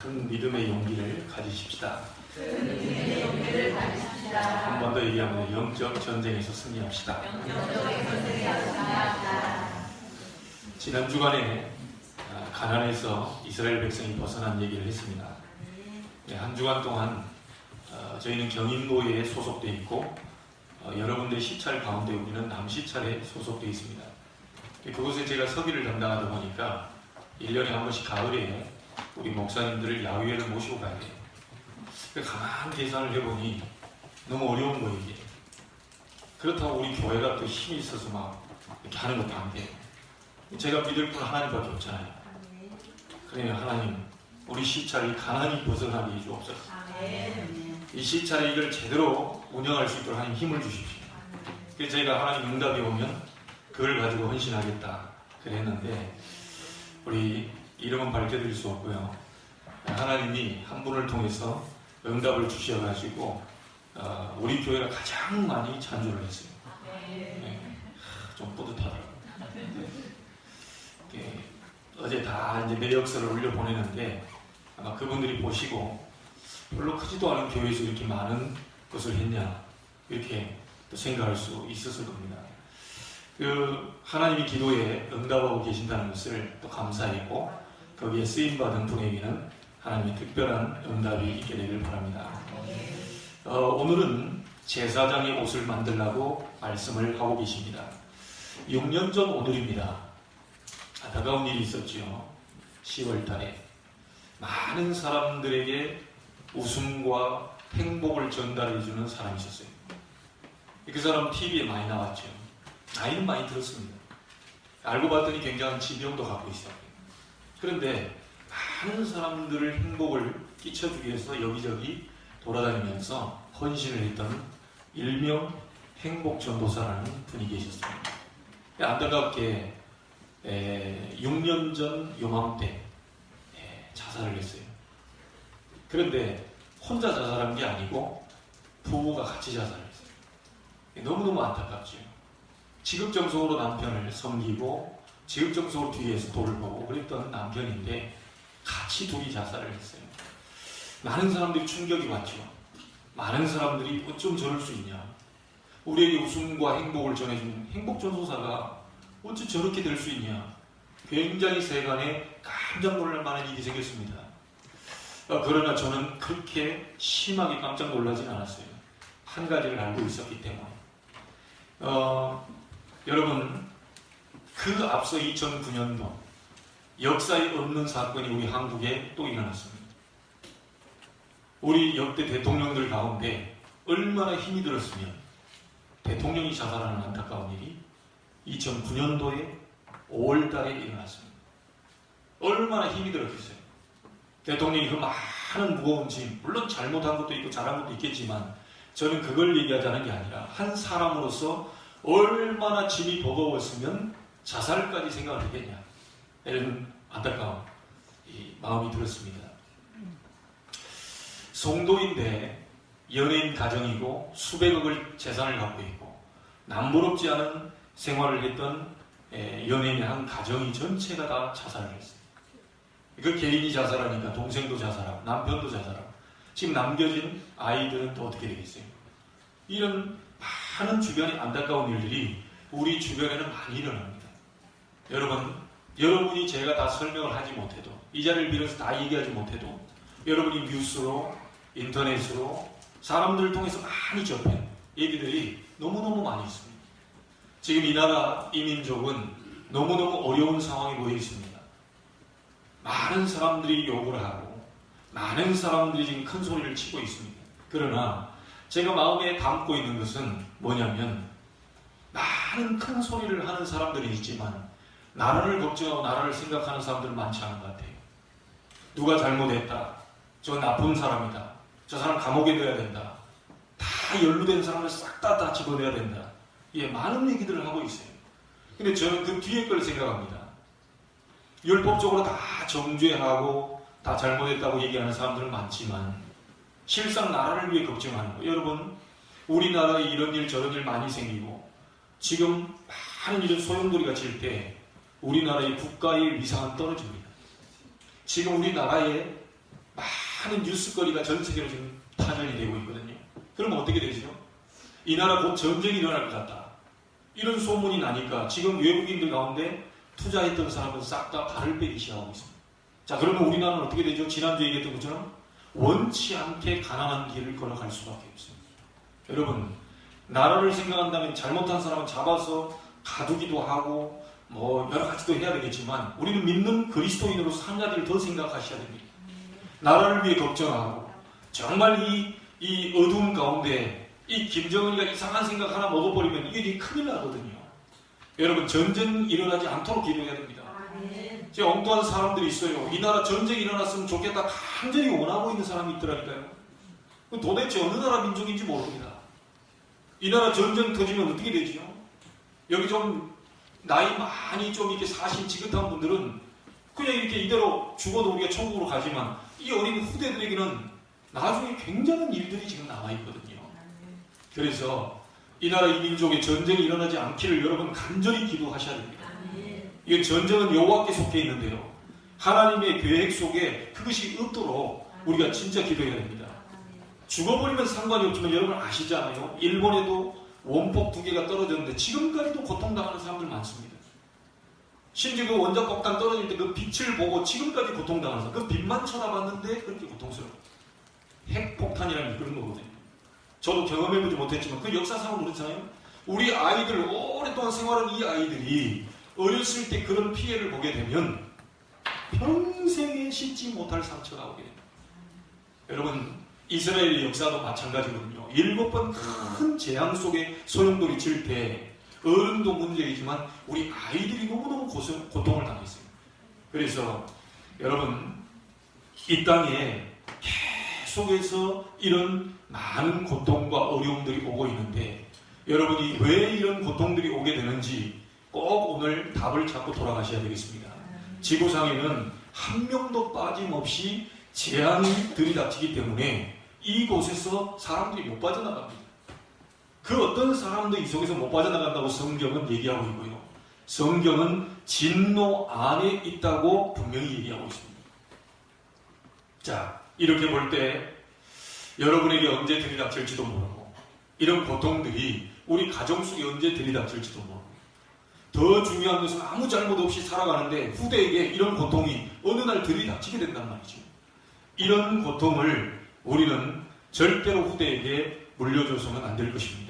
큰 믿음의 용기를 가지십시다. 한 번 더 얘기하면 영적 전쟁에서 승리합시다. 지난 주간에 가나안에서 이스라엘 백성이 벗어난 얘기를 했습니다. 한 주간 동안 저희는 경인노예에 소속되어 있고 여러분들의 시찰 가운데 우리는 남시찰에 소속되어 있습니다. 그곳에 제가 서기를 담당하다 보니까 1년에 한 번씩 가을에 우리 목사님들을 야외를 모시고 가야 돼요. 가만히 계산을 해보니 너무 어려운 거예요, 이게. 그렇다고 우리 교회가 또 힘이 있어서 막 이렇게 하는 것도 안 돼요. 제가 믿을 분 하나님밖에 없잖아요. 그래요, 하나님, 우리 시찰이 가난이 벗어나게 해주옵소서. 이 시찰에 이걸 제대로 운영할 수 있도록 하나님 힘을 주십시오. 그래서 저희가 하나님 응답이 오면 그걸 가지고 헌신하겠다 그랬는데, 우리 이름은 밝혀드릴 수 없고요. 하나님이 한 분을 통해서 응답을 주셔가지고 우리 교회가 가장 많이 찬조를 했어요. 네. 좀 뿌듯하더라고요. 어제 다 이제 내역서를 올려보내는데 아마 그분들이 보시고 별로 크지도 않은 교회에서 이렇게 많은 것을 했냐 이렇게 또 생각할 수 있었을 겁니다. 하나님이 기도에 응답하고 계신다는 것을 또 감사했고 거기에 쓰임받은 분에게는 하나님의 특별한 응답이 있게 되길 바랍니다. 오늘은 제사장의 옷을 만들라고 말씀을 하고 계십니다. 6년 전 오늘입니다. 안타까운 일이 있었죠. 10월 달에 많은 사람들에게 웃음과 행복을 전달해주는 사람이 있었어요. 그 사람 TV에 많이 나왔죠. 나이는 많이 들었습니다. 알고 봤더니 굉장한 지병도 갖고 있어요. 그런데 많은 사람들을 행복을 끼쳐주기 위해서 여기저기 돌아다니면서 헌신을 했던 일명 행복전도사라는 분이 계셨습니다. 안타깝게 6년 전 요맘때 자살을 했어요. 그런데 혼자 자살한 게 아니고 부부가 같이 자살을 했어요. 너무너무 안타깝죠. 지극정성으로 남편을 섬기고 지극정성으로 뒤에서 돌을 보고 그랬던 남편인데 같이 둘이 자살을 했어요. 많은 사람들이 충격이 왔죠. 많은 사람들이 어쩜 저럴 수 있냐. 우리에게 웃음과 행복을 전해주는 행복전도사가 어찌 저렇게 될 수 있냐. 굉장히 세간에 깜짝 놀랄 만한 일이 생겼습니다. 그러나 저는 그렇게 심하게 깜짝 놀라진 않았어요. 한 가지를 알고 있었기 때문에. 여러분, 그 앞서 2009년도 역사에 없는 사건이 우리 한국에 또 일어났습니다. 우리 역대 대통령들 가운데 얼마나 힘이 들었으면 대통령이 자살하는 안타까운 일이 2009년도에 5월달에 일어났습니다. 얼마나 힘이 들었겠어요. 대통령이 그 많은 무거운 짐, 물론 잘못한 것도 있고 잘한 것도 있겠지만 저는 그걸 얘기하자는 게 아니라 한 사람으로서 얼마나 짐이 버거웠으면 자살까지 생각을 했겠냐 이런 안타까운 마음이 들었습니다. 성도인데 연예인 가정이고 수백억을 재산을 갖고 있고 남부럽지 않은 생활을 했던 연예인의 한 가정이 전체가 다 자살을 했어요. 그 개인이 자살하니까 동생도 자살하고 남편도 자살하고 지금 남겨진 아이들은 또 어떻게 되겠어요? 이런 많은 주변의 안타까운 일들이 우리 주변에는 많이 일어납니다. 여러분이 제가 다 설명을 하지 못해도 이 자리를 빌어서 다 얘기하지 못해도 여러분이 뉴스로 인터넷으로 사람들을 통해서 많이 접한 얘기들이 너무너무 많이 있습니다. 지금 이 나라 이 민족은 너무너무 어려운 상황에 놓여 있습니다. 많은 사람들이 욕을 하고 많은 사람들이 지금 큰 소리를 치고 있습니다. 그러나 제가 마음에 담고 있는 것은 뭐냐면 많은 큰 소리를 하는 사람들이 있지만 나라를 걱정하고 나라를 생각하는 사람들은 많지 않은 것 같아요. 누가 잘못했다. 저 나쁜 사람이다. 저 사람 감옥에 넣어야 된다. 다 연루된 사람을 싹 다 집어내야 된다. 많은 얘기들을 하고 있어요. 근데 저는 그 뒤에 걸 생각합니다. 율법적으로 다 정죄하고 다 잘못했다고 얘기하는 사람들은 많지만 실상 나라를 위해 걱정하는 거예요. 여러분, 우리나라에 이런 일 저런 일 많이 생기고 지금 많은 이런 소용돌이가 칠 때 우리나라의 국가의 위상은 떨어집니다. 지금 우리나라에 많은 뉴스거리가 전 세계로 지금 타전이 되고 있거든요. 그러면 어떻게 되죠? 이 나라 곧 전쟁이 일어날 것 같다. 이런 소문이 나니까 지금 외국인들 가운데 투자했던 사람은 싹 다 발을 빼기 시작하고 있습니다. 자, 그러면 우리나라는 어떻게 되죠? 지난주에 얘기했던 것처럼 원치 않게 가난한 길을 걸어갈 수밖에 없습니다. 여러분, 나라를 생각한다면 잘못한 사람은 잡아서 가두기도 하고 뭐 여러 가지도 해야 되겠지만 우리는 믿는 그리스도인으로서 한 가지를 더 생각하셔야 됩니다. 나라를 위해 걱정하고 정말 이 어두운 가운데 이 김정은이가 이상한 생각 하나 먹어버리면 이게 큰일 나거든요. 여러분, 전쟁 일어나지 않도록 기도해야 됩니다. 제 엉뚱한 사람들이 있어요. 이 나라 전쟁이 일어났으면 좋겠다 간절히 원하고 있는 사람이 있더라니까요. 도대체 어느 나라 민족인지 모릅니다. 이 나라 전쟁 터지면 어떻게 되지요? 여기 좀 나이 많이 좀 이렇게 사신 지긋한 분들은 그냥 이렇게 이대로 죽어도 우리가 천국으로 가지만 이 어린 후대들에게는 나중에 굉장한 일들이 지금 남아있거든요. 그래서 이 나라 이 민족의 전쟁이 일어나지 않기를 여러분 간절히 기도하셔야 됩니다. 이 전쟁은 여호와께 속해 있는데요. 하나님의 계획 속에 그것이 없도록 우리가 진짜 기도해야 됩니다. 죽어버리면 상관이 없지만 여러분 아시잖아요. 일본에도 원폭 2개가 떨어졌는데 지금까지도 고통당하는 사람들 많습니다. 심지어 그 원자폭탄 떨어질 때 그 빛을 보고 지금까지 고통당하는 사람, 그 빛만 쳐다봤는데 그렇게 고통스러워요. 핵폭탄이라는 게 그런 거거든요. 저도 경험해보지 못했지만 그 역사상으로 그렇잖아요. 우리 아이들, 오랫동안 생활한 이 아이들이 어렸을 때 그런 피해를 보게 되면 평생에 씻지 못할 상처가 오게 됩니다. 여러분, 이스라엘의 역사도 마찬가지거든요. 7번 큰 재앙 속에 소용돌이 칠 때 어른도 문제이지만 우리 아이들이 너무너무 고통을 당했어요. 그래서 여러분, 이 땅에 계속해서 이런 많은 고통과 어려움들이 오고 있는데 여러분이 왜 이런 고통들이 오게 되는지 꼭 오늘 답을 찾고 돌아가셔야 되겠습니다. 지구상에는 한 명도 빠짐없이 재앙이 들이닥치기 때문에 이곳에서 사람들이 못 빠져나갑니다. 그 어떤 사람도 이 속에서 못 빠져나간다고 성경은 얘기하고 있고요. 성경은 진노 안에 있다고 분명히 얘기하고 있습니다. 자, 이렇게 볼 때 여러분에게 언제 들이닥칠지도 모르고 이런 고통들이 우리 가정 속에 언제 들이닥칠지도 모르고 더 중요한 것은 아무 잘못 없이 살아가는데 후대에게 이런 고통이 어느 날 들이닥치게 된단 말이죠. 이런 고통을 우리는 절대로 후대에게 물려줘서는 안 될 것입니다.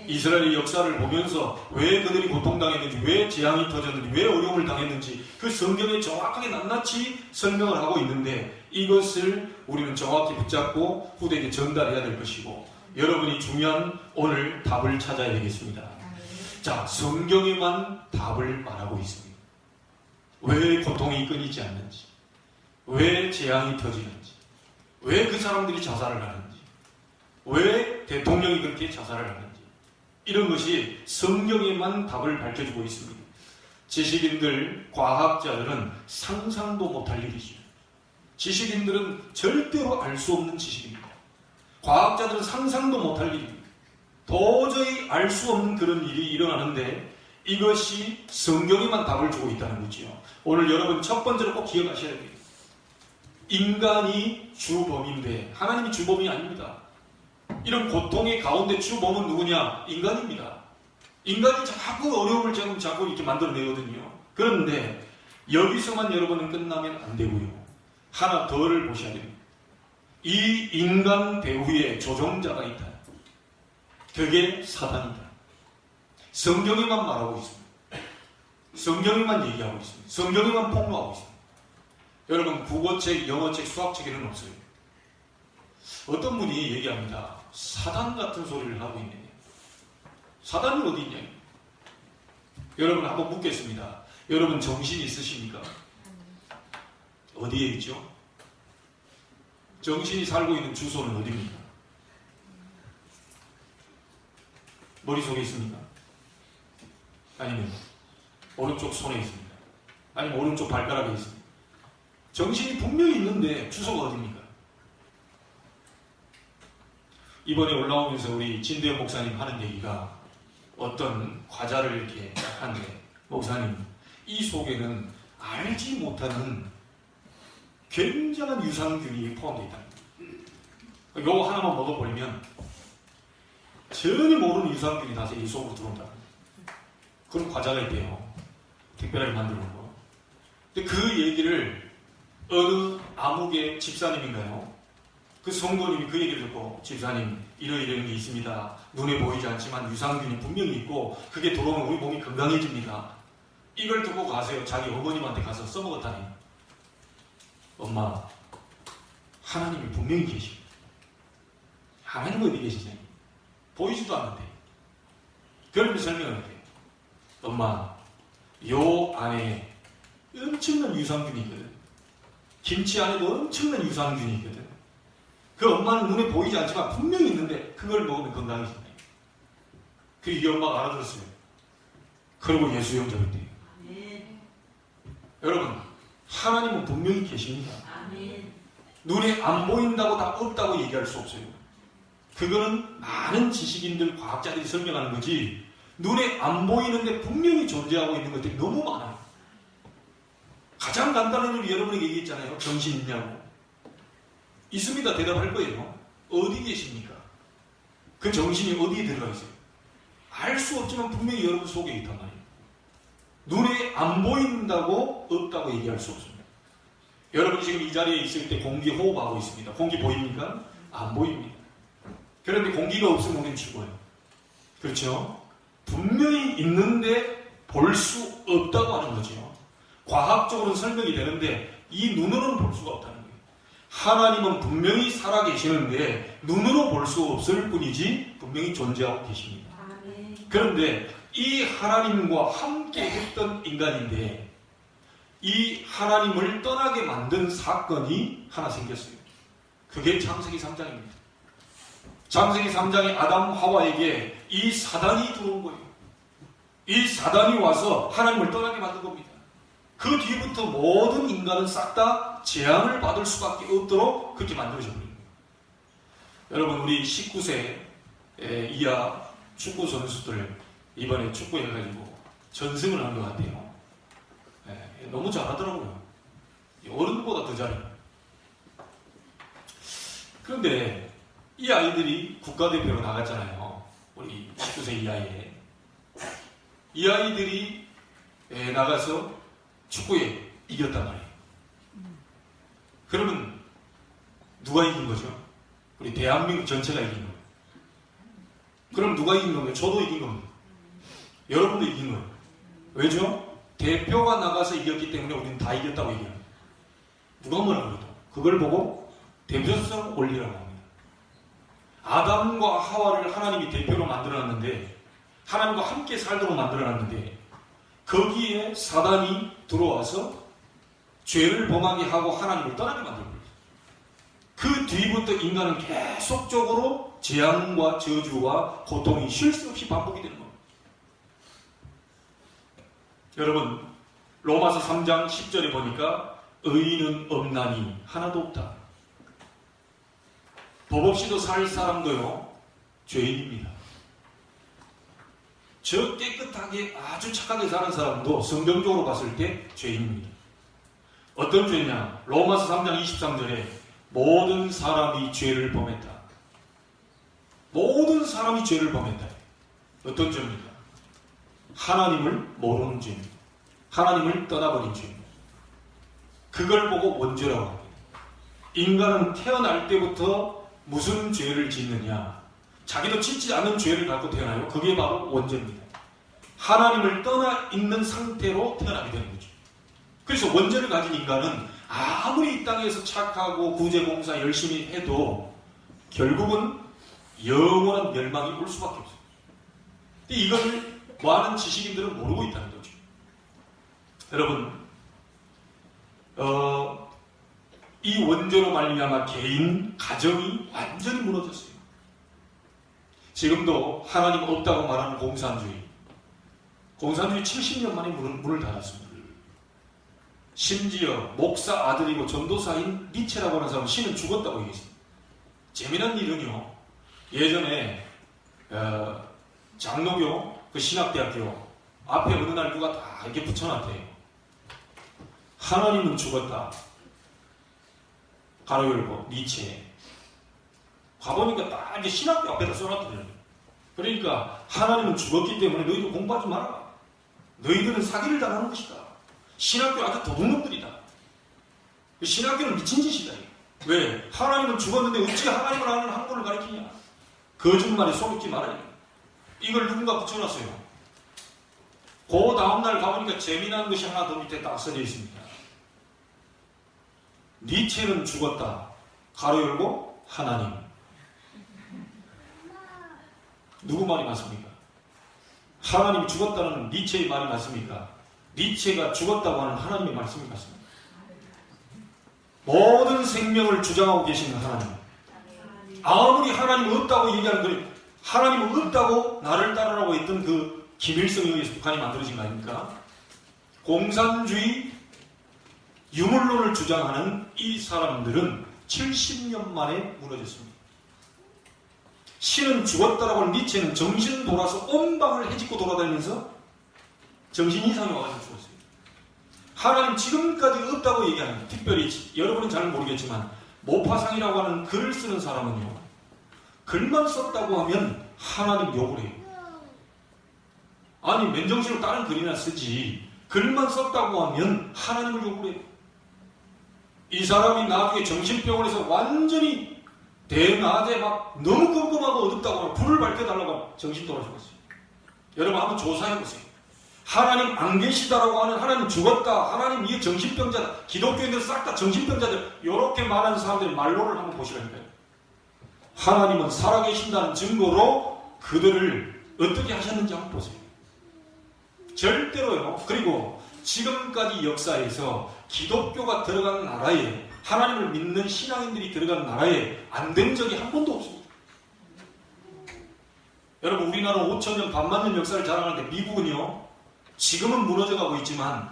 이스라엘의 역사를 보면서 왜 그들이 고통당했는지, 왜 재앙이 터졌는지, 왜 어려움을 당했는지 그 성경에 정확하게 낱낱이 설명을 하고 있는데 이것을 우리는 정확히 붙잡고 후대에게 전달해야 될 것이고 여러분이 중요한 오늘 답을 찾아야 되겠습니다. 자, 성경에만 답을 말하고 있습니다. 왜 고통이 끊이지 않는지, 왜 재앙이 터지는지, 왜 그 사람들이 자살을 하는지, 왜 대통령이 그렇게 자살을 하는지 이런 것이 성경에만 답을 밝혀주고 있습니다. 지식인들, 과학자들은 상상도 못할 일이죠. 지식인들은 절대로 알 수 없는 지식입니다. 과학자들은 상상도 못할 일입니다. 도저히 알 수 없는 그런 일이 일어나는데 이것이 성경에만 답을 주고 있다는 거죠. 오늘 여러분 첫 번째로 꼭 기억하셔야 됩니다. 인간이 주범인데 하나님이 주범이 아닙니다. 이런 고통의 가운데 주범은 누구냐? 인간입니다. 인간이 자꾸 어려움을 자꾸 이렇게 만들어내거든요. 그런데 여기서만 여러분은 끝나면 안 되고요. 하나 더를 보셔야 됩니다. 이 인간 배후에 조종자가 있다. 그게 사단이다. 성경에만 말하고 있습니다. 성경에만 얘기하고 있습니다. 성경에만 폭로하고 있습니다. 여러분 국어책, 영어책, 수학책에는 없어요. 어떤 분이 얘기합니다. 사단 같은 소리를 하고 있네. 사단이 어디 있냐? 여러분 한번 묻겠습니다. 여러분 정신 있으십니까? 어디에 있죠? 정신이 살고 있는 주소는 어디입니까? 머릿속에 있습니까? 아니면 오른쪽 손에 있습니까? 아니면 오른쪽 발가락에 있습니까? 정신이 분명히 있는데 주소가 어디입니까? 이번에 올라오면서 우리 진대현 목사님 하는 얘기가 어떤 과자를 이렇게 하는데 목사님 이 속에는 알지 못하는 굉장한 유산균이 포함되어 있다. 요거 하나만 먹어버리면 전혀 모르는 유산균이 다 이 속으로 들어온다. 그런 과자가 있대요. 특별하게 만들어 놓은 거. 근데 그 얘기를 어느 암흑의 집사님인가요? 그 성도님이 그 얘기를 듣고, 집사님 이러이러한 게 있습니다. 눈에 보이지 않지만 유산균이 분명히 있고 그게 들어오면 우리 몸이 건강해집니다. 이걸 듣고 가세요. 자기 어머님한테 가서 써먹었다니. 엄마, 하나님이 분명히 계십니다. 하나님은 어디 계시냐? 보이지도 않는데. 그런데 설명을 해요. 엄마, 요 안에 엄청난 유산균이 있거든. 김치 안에도 엄청난 유산균이 있거든. 그 엄마는 눈에 보이지 않지만 분명히 있는데 그걸 먹으면 건강해진다. 그 이 엄마가 알아들었어요. 그리고 예수 영접했대요. 여러분, 하나님은 분명히 계십니다. 아멘. 눈에 안 보인다고 다 없다고 얘기할 수 없어요. 그거는 많은 지식인들, 과학자들이 설명하는 거지, 눈에 안 보이는데 분명히 존재하고 있는 것들이 너무 많아요. 가장 간단한 일을 여러분에게 얘기했잖아요. 정신 있냐고. 있습니다. 대답할 거예요. 어디 계십니까? 그 정신이 어디에 들어가 있어요? 알 수 없지만 분명히 여러분 속에 있단 말이에요. 눈에 안 보인다고 없다고 얘기할 수 없습니다. 여러분이 지금 이 자리에 있을 때 공기 호흡하고 있습니다. 공기 보입니까? 안 보입니다. 그런데 공기가 없으면 우리는 죽어요. 그렇죠? 분명히 있는데 볼 수 없다고 하는 거죠. 과학적으로는 설명이 되는데 이 눈으로는 볼 수가 없다는 거예요. 하나님은 분명히 살아계시는데 눈으로 볼 수 없을 뿐이지 분명히 존재하고 계십니다. 그런데 이 하나님과 함께 했던 인간인데 이 하나님을 떠나게 만든 사건이 하나 생겼어요. 그게 창세기 3장입니다. 창세기 3장에 아담 하와에게 이 사단이 들어온 거예요. 이 사단이 와서 하나님을 떠나게 만든 겁니다. 그 뒤부터 모든 인간은 싹 다 재앙을 받을 수밖에 없도록 그렇게 만들어져 버린 거예요. 여러분, 우리 19세 이하 축구 선수들 이번에 축구 해가지고 전승을 한 것 같아요. 너무 잘하더라고요. 어른보다 더 잘해요. 그런데 이 아이들이 국가대표로 나갔잖아요. 우리 19세 이하에. 이 아이들이 나가서 축구에 이겼단 말이에요. 그러면 누가 이긴 거죠? 우리 대한민국 전체가 이긴 거예요. 그럼 누가 이긴 겁니까? 저도 이긴 겁니다. 여러분도 이긴 거예요. 왜죠? 대표가 나가서 이겼기 때문에 우리는 다 이겼다고 얘기합니다. 누가 뭐라 그래도 그걸 보고 대표성 올리라고 합니다. 아담과 하와를 하나님이 대표로 만들어놨는데, 하나님과 함께 살도록 만들어놨는데, 거기에 사단이 들어와서 죄를 범하게 하고 하나님을 떠나게 만들고 있어요. 그 뒤부터 인간은 계속적으로 재앙과 저주와 고통이 쉴 새 없이 반복이 되는 겁니다. 여러분, 로마서 3장 10절에 보니까 의인은 없나니 하나도 없다. 법 없이도 살 사람도요, 죄인입니다. 저 깨끗하게 아주 착하게 사는 사람도 성경적으로 봤을 때 죄인입니다. 어떤 죄냐? 로마서 3장 23절에 모든 사람이 죄를 범했다. 모든 사람이 죄를 범했다. 어떤 죄입니까? 하나님을 모르는 죄입니다. 하나님을 떠나버린 죄입니다. 그걸 보고 원죄라고 합니다. 인간은 태어날 때부터 무슨 죄를 짓느냐? 자기도 짓지 않은 죄를 갖고 태어나요. 그게 바로 원죄입니다. 하나님을 떠나 있는 상태로 태어나게 되는 거죠. 그래서 원죄를 가진 인간은 아무리 이 땅에서 착하고 구제공사 열심히 해도 결국은 영원한 멸망이 올 수밖에 없어요. 근데 이걸 많은 지식인들은 모르고 있다는 거죠. 여러분, 이 원죄로 말미암아 개인, 가정이 완전히 무너졌어요. 지금도 하나님 없다고 말하는 공산주의 70년 만에 문을 닫았습니다. 심지어 목사 아들이고 전도사인 니체라고 하는 사람은 신은 죽었다고 얘기했습니다. 재미난 일은요, 예전에 장로교 그 신학대학교 앞에 어느 날 누가 다 이렇게 붙여놨대요. 하나님은 죽었다. 가로 열고 니체. 가보니까 딱 이제 신학교 앞에다 써놨더래요. 그러니까 하나님은 죽었기 때문에 너희도 공부하지 마라. 너희들은 사기를 당하는 것이다. 신학교 아주 도둑놈들이다. 신학교는 미친 짓이다. 왜? 하나님은 죽었는데 어찌 하나님을 아는 학문을 가르치냐. 거짓말에 속지 말아요. 이걸 누군가 붙여놨어요. 그 다음날 가보니까 재미난 것이 하나 더 밑에 딱 써져 있습니다. 니체는 죽었다. 가로 열고 하나님. 누구 말이 맞습니까? 하나님이 죽었다는 니체의 말이 맞습니까? 니체가 죽었다고 하는 하나님의 말씀이 맞습니다. 모든 생명을 주장하고 계시는 하나님. 아무리 하나님 없다고 얘기하는 거예요. 하나님 없다고 나를 따르라고 했던 그 김일성에 의해서 북한이 만들어진 거 아닙니까? 공산주의 유물론을 주장하는 이 사람들은 70년 만에 무너졌습니다. 신은 죽었다라고 하는 니체는 정신 돌아서 온 방을 헤집고 돌아다니면서 정신 이상이 와가지고 죽었어요. 하나님 지금까지 없다고 얘기하는, 특별히 여러분은 잘 모르겠지만 모파상이라고 하는 글을 쓰는 사람은요, 글만 썼다고 하면 하나님 욕을 해요. 아니 맨정신으로 다른 글이나 쓰지 글만 썼다고 하면 하나님을 욕을 해요. 이 사람이 나중에 정신병원에서 완전히 대낮에 막 너무 끔끔하고 어둡다고 하면 불을 밝혀달라고 하면 정신 돌아 죽었어요. 여러분 한번 조사해보세요. 하나님 안 계시다라고 하는, 하나님 죽었다, 하나님 이게 정신병자다, 기독교인들 싹 다 정신병자들, 이렇게 말하는 사람들의 말로를 한번 보시라니까요. 하나님은 살아계신다는 증거로 그들을 어떻게 하셨는지 한번 보세요. 절대로요. 그리고 지금까지 역사에서 기독교가 들어간 나라에, 하나님을 믿는 신앙인들이 들어간 나라에 안 된 적이 한 번도 없습니다. 여러분 우리나라는 5천년 반만 년 역사를 자랑하는데 미국은요, 지금은 무너져가고 있지만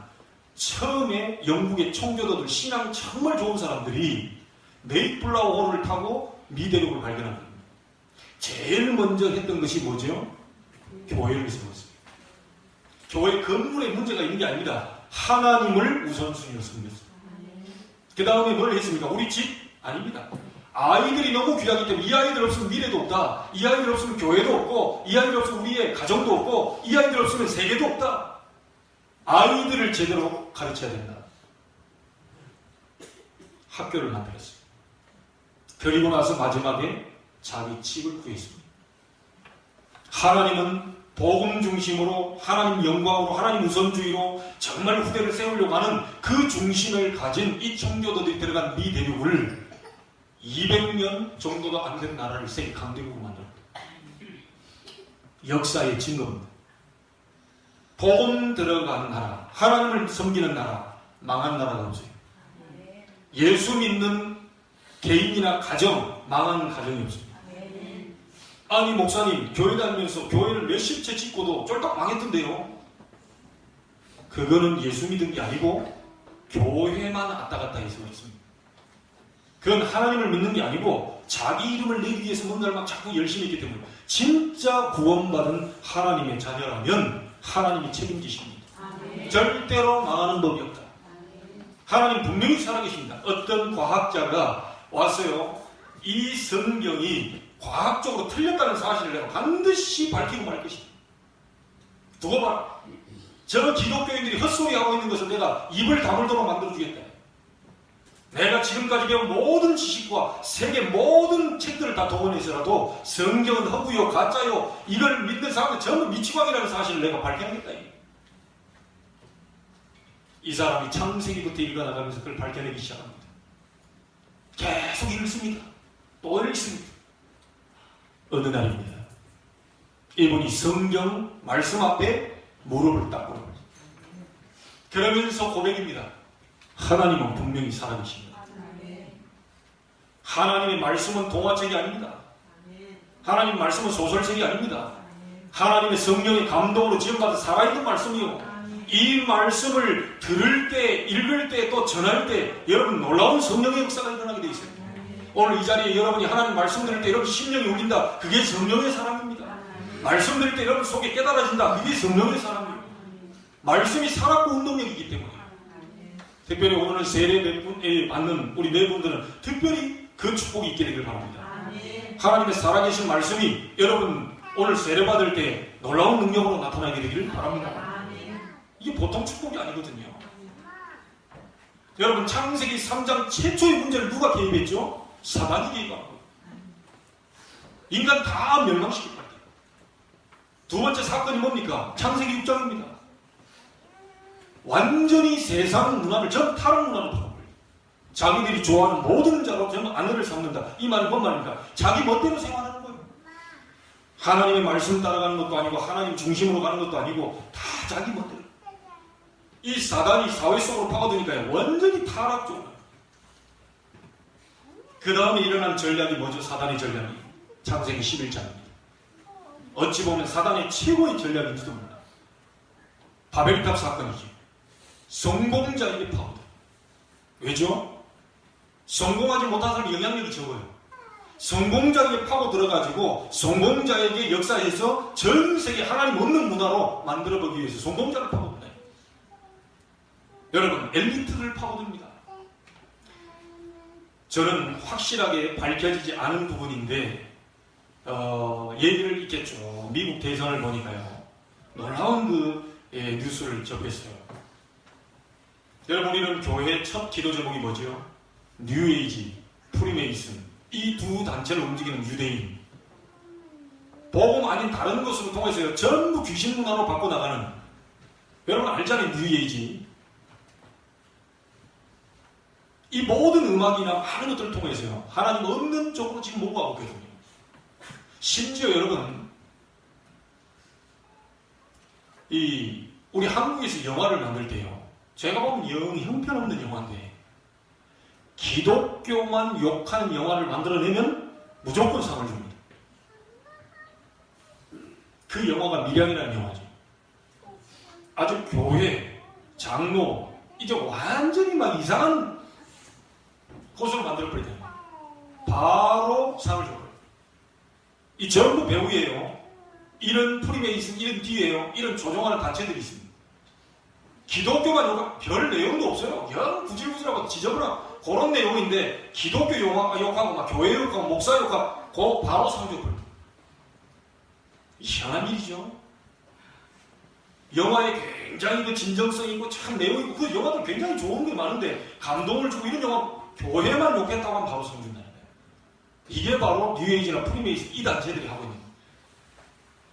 처음에 영국의 총교도들, 신앙 정말 좋은 사람들이 메이플라워 호를 타고 미대륙을 발견한 겁니다. 제일 먼저 했던 것이 뭐죠? 교회를 세웠습니다. 교회 건물에 문제가 있는 게 아닙니다. 하나님을 우선순위로 섬겼습니다. 그 다음에 뭘 했습니까? 우리 집? 아닙니다. 아이들이 너무 귀하기 때문에 이 아이들 없으면 미래도 없다. 이 아이들 없으면 교회도 없고, 이 아이들 없으면 우리의 가정도 없고, 이 아이들 없으면 세계도 없다. 아이들을 제대로 가르쳐야 된다. 학교를 만들었어요. 그리고 나서 마지막에 자기 집을 구했습니다. 하나님은 복음 중심으로, 하나님 영광으로, 하나님 우선주의로 정말 후대를 세우려고 하는 그 중심을 가진 이 청교도들이 들어간 미 대륙을 200년 정도도 안 된 나라를 세계 강대국으로 만들었다. 역사의 증거입니다. 복음 들어간 나라, 하나님을 섬기는 나라, 망한 나라가 없어요. 예수 믿는 개인이나 가정, 망한 가정이 없습니다. 아니 목사님 교회 다니면서 교회를 몇십 채 짓고도 쫄딱 망했던데요. 그거는 예수 믿은 게 아니고 교회만 왔다 갔다 해서 그렇습니다. 그건 하나님을 믿는 게 아니고 자기 이름을 내기 위해서 뭔가를 막 자꾸 열심히 했기 때문에, 진짜 구원받은 하나님의 자녀라면 하나님이 책임지십니다. 절대로 망하는 법이 없다. 하나님 분명히 살아계십니다. 어떤 과학자가 왔어요. 이 성경이 과학적으로 틀렸다는 사실을 내가 반드시 밝히고 말 것이다. 두고 봐라. 저 기독교인들이 헛소리하고 있는 것을 내가 입을 다물도록 만들어주겠다. 내가 지금까지 배운 모든 지식과 세계 모든 책들을 다 동원해서라도 성경은 허구요, 가짜요, 이걸 믿는 사람들 전부 미치광이라는 사실을 내가 밝혀내겠다. 이 사람이 창세기부터 읽어나가면서 그걸 밝혀내기 시작합니다. 계속 읽습니다. 또 읽습니다. 어느 날입니다. 이분이 성경 말씀 앞에 무릎을 딱 꿇어버립니다. 그러면서 고백입니다. 하나님은 분명히 살아계십니다. 하나님의 말씀은 동화책이 아닙니다. 하나님 말씀은 소설책이 아닙니다. 하나님의 성령의 감동으로 지음받은 살아있는 말씀이요. 이 말씀을 들을 때, 읽을 때, 또 전할 때 여러분 놀라운 성령의 역사가 일어나게 되어 있습니다. 오늘 이 자리에 여러분이 하나님 말씀 들을 때 여러분 심령이 울린다. 그게 성령의 사람입니다. 말씀 들을 때 여러분 속에 깨달아진다. 그게 성령의 사람입니다. 말씀이 살았고 운동력이기 때문에. 특별히 오늘 세례 받는 우리 네 분들은 특별히 그 축복이 있게 되길 바랍니다. 하나님의 살아계신 말씀이 여러분 오늘 세례 받을 때 놀라운 능력으로 나타나게 되기를 바랍니다. 이게 보통 축복이 아니거든요. 여러분 창세기 3장 최초의 문제를 누가 개입했죠? 사단이 개입한 거예요. 인간 다 멸망시킬 거예요. 두 번째 사건이 뭡니까? 창세기 6장입니다. 완전히 세상 문화를 전 타락 문화로 바꿔버려요. 자기들이 좋아하는 모든 자로 전부 아내를 삼는다. 이 말은 뭔 말입니까? 자기 멋대로 생활하는 거예요. 하나님의 말씀 따라가는 것도 아니고 하나님 중심으로 가는 것도 아니고 다 자기 멋대로. 이 사단이 사회 속으로 파고드니까요. 완전히 타락적으로. 그 다음에 일어난 전략이 뭐죠? 사단의 전략이. 창세기 11장입니다. 어찌 보면 사단의 최고의 전략인지도 몰라. 바벨탑 사건이죠. 성공자에게 파고들어요. 왜죠? 성공하지 못한 사람이 영향력이 적어요. 성공자에게 파고 들어가지고 성공자에게 역사에서 전 세계 하나님 없는 문화로 만들어보기 위해서 성공자를 파고드나요. 여러분 엘리트를 파고듭니다. 저는 확실하게 밝혀지지 않은 부분인데 얘기를 이렇게 쭉 미국 대선을 보니까요. 놀라운 그 뉴스를 접했어요. 여러분 우리는 교회 첫 기도 제목이 뭐죠? 뉴에이지, 프리메이슨 이 두 단체를 움직이는 유대인 복음 아닌 다른 것으로 통해서요. 전부 귀신 문화로 바꿔나가는 여러분 알잖아요. 뉴에이지 이 모든 음악이나 많은 것들을 통해서요. 하나님 없는 쪽으로 지금 몰고 가고 있거든요. 심지어 여러분 우리 한국에서 영화를 만들 때요. 제가 보면 영 형편없는 영화인데 기독교만 욕하는 영화를 만들어내면 무조건 상을 줍니다. 그 영화가 밀양이라는 영화죠. 아주 교회, 장로 이제 완전히 막 이상한 곳으로 만들어버리잖아요. 바로 상을 줘요. 이 전부 배우예요. 이런 프리메이슨, 이런 뒤에요. 이런 조종하는 단체들이 있습니다. 기독교가 별 내용도 없어요. 영 구질구질하고 지저분하고 그런 내용인데 기독교 욕하고 막 교회 욕하고 목사 욕하고 그거 바로 상줘버려요. 희한한 일이죠. 영화에 굉장히 그 진정성 있고 참 내용 있고 그 영화들 굉장히 좋은 게 많은데 감동을 주고 이런 영화 교회만 욕했다고 하면 바로 상 준다는 거예요. 이게 바로 뉴에이지나 프리메이슨 이 단체들이 하고 있는 거예요.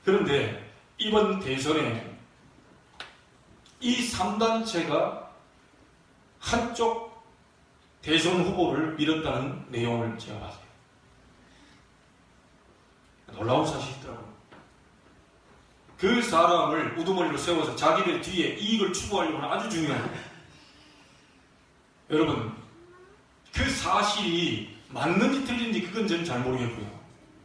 그런데 이번 대선에 이 3단체가 한쪽 대선 후보를 밀었다는 내용을 제가 봤어요. 놀라운 사실이더라고요. 그 사람을 우두머리로 세워서 자기들 뒤에 이익을 추구하려고 하는 아주 중요한 거예요. 여러분 그 사실이 맞는지 틀린지 그건 저는 잘 모르겠고요.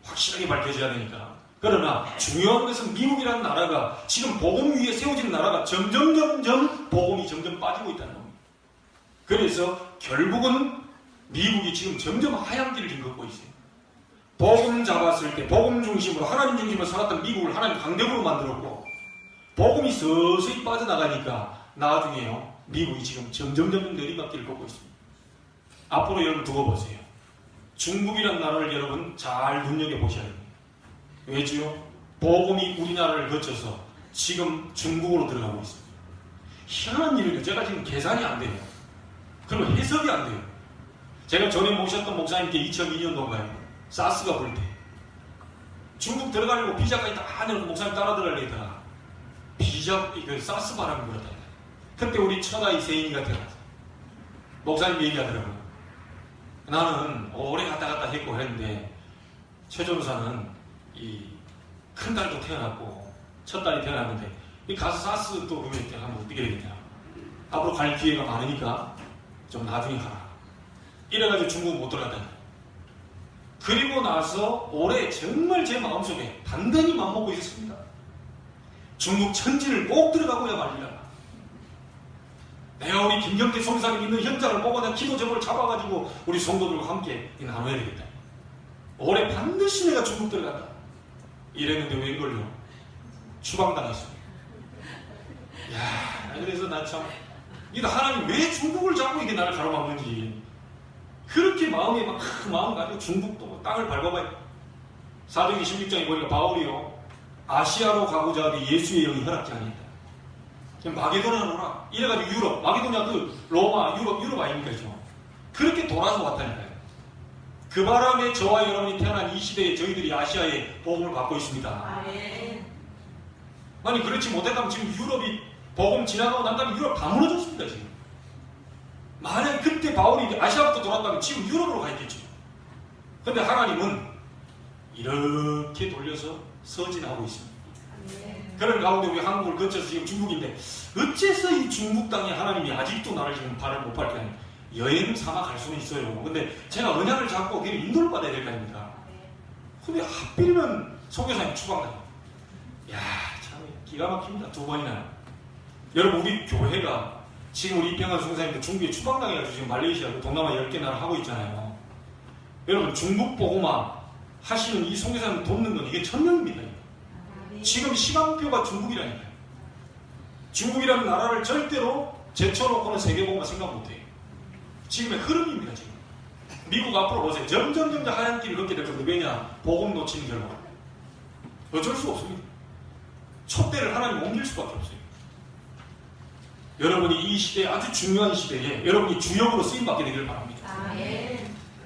확실하게 밝혀져야 되니까. 그러나 중요한 것은 미국이라는 나라가 지금 복음 위에 세워지는 나라가 점점 복음이 점점 빠지고 있다는 겁니다. 그래서 결국은 미국이 지금 점점 하얀 길을 지금 걷고 있어요. 복음 잡았을 때 복음 중심으로 하나님 중심으로 살았던 미국을 하나님 강대국으로 만들었고 복음이 서서히 빠져나가니까 나중에요. 미국이 지금 점점 내리막길을 걷고 있습니다. 앞으로 여러분 두고 보세요. 중국이라는 나라를 여러분 잘 눈여겨보셔야 됩니다. 왜지요? 복음이 우리나라를 거쳐서 지금 중국으로 들어가고 있습니다. 희한한 일이에요. 제가 지금 계산이 안 돼요. 그리고 해석이 안 돼요. 제가 전에 모셨던 목사님께 2002년도인가요? 사스가 불 때 중국 들어가려고 비자까지 다 내놓고 목사님 따라 들어가려다가 사스 바람이 불었다. 그때 우리 첫아이 세인이가 태어났어. 목사님 얘기하더라고요. 나는 오래 갔다 했고 했는데 최 전도사는 이 큰 딸도 태어났고 첫 딸이 태어났는데 이 가서 사스 또 그러면 하면 어떻게 되겠냐. 앞으로 갈 기회가 많으니까 좀 나중에 가라. 이래가지고 중국 못 들어갔다. 그리고 나서 올해 정말 제 마음속에 단단히 맘먹고 있었습니다. 중국 천지를 꼭 들어가고야 말리라. 내가 우리 김경태 성사님 있는 현장을 보고 내가 기도 제목을 잡아가지고 우리 성도들과 함께 나눠야 되겠다. 올해 반드시 내가 중국 들어간다. 이랬는데 웬걸요? 추방당했어요. 야, 그래서 나 참 이게 하나님 왜 중국을 자꾸 이게 나를 가로막는지 그렇게 마음이 막 마음 가지고 중국도 뭐 땅을 밟아봐요. 사도행전 16장에 보니까 바울이요 아시아로 가고자 하되 예수의 영이 허락지 아니다. 마게도냐로 오라. 이래가지고 유럽, 마게도냐 그 로마, 유럽 아닙니까 지금? 그렇게 돌아서 왔다니까요. 그 바람에 저와 여러분이 태어난 이 시대에 저희들이 아시아에 복음을 받고 있습니다. 아니 그렇지 못했다면 지금 유럽이 복음 지나가고 난 다음에 유럽 다 무너졌습니다 지금. 만약 그때 바울이 아시아부터 돌았다면 지금 유럽으로 가 있겠죠. 근데 하나님은 이렇게 돌려서 서진하고 있습니다. 그런 가운데 우리 한국을 거쳐서 지금 중국인데 어째서 이 중국 땅에 하나님이 아직도 나를 지금 발을 못 밟게 하냐. 여행 삼아 갈 수는 있어요. 근데 제가 언약을 잡고 걔를 인도를 받아야 될 거 아닙니까? 근데 하필이면 소교사님 추방당해요. 야, 참 기가 막힙니다. 두 번이나. 여러분 우리 교회가 지금 우리 이평환 선생님도 중국에 추방당해가지고 지금 말레이시아 동남아 10개 나라 하고 있잖아요. 여러분 중국 보고만 하시는 이 선교사님 돕는 건 이게 천명입니다. 지금 시간표가 중국이라니까요. 중국이라는 나라를 절대로 제쳐놓고는 세계복음만 생각 못해요. 지금의 흐름입니다. 지금 미국 앞으로 보세요. 점점 하얀 길을 걷게 될 건데 왜냐? 복음 놓치는 결과. 어쩔 수 없습니다. 촛대를 하나님 옮길 수밖에 없어요. 여러분이 이 시대에 아주 중요한 시대에 여러분이 주역으로 쓰임받게 되기를 바랍니다.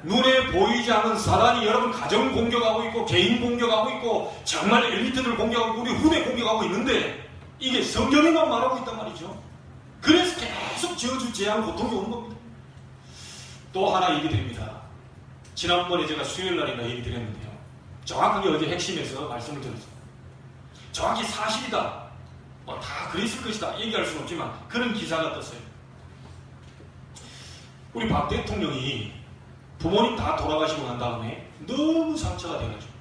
눈에 보이지 않는 사단이 여러분 가정 공격하고 있고 개인 공격하고 있고 정말 엘리트들 공격하고 있고 우리 후대 공격하고 있는데 이게 성경에만 말하고 있단 말이죠. 그래서 계속 저주, 재앙, 고통이 오는 겁니다. 또 하나 얘기 드립니다. 지난번에 제가 수요일날인가 얘기 드렸는데요. 정확하게 어제 핵심에서 말씀을 드렸습니다. 정확히 사실이다. 뭐 다 그랬을 것이다. 얘기할 수는 없지만 그런 기사가 떴어요. 우리 박 대통령이 부모님 다 돌아가시고 난 다음에 너무 상처가 돼가지고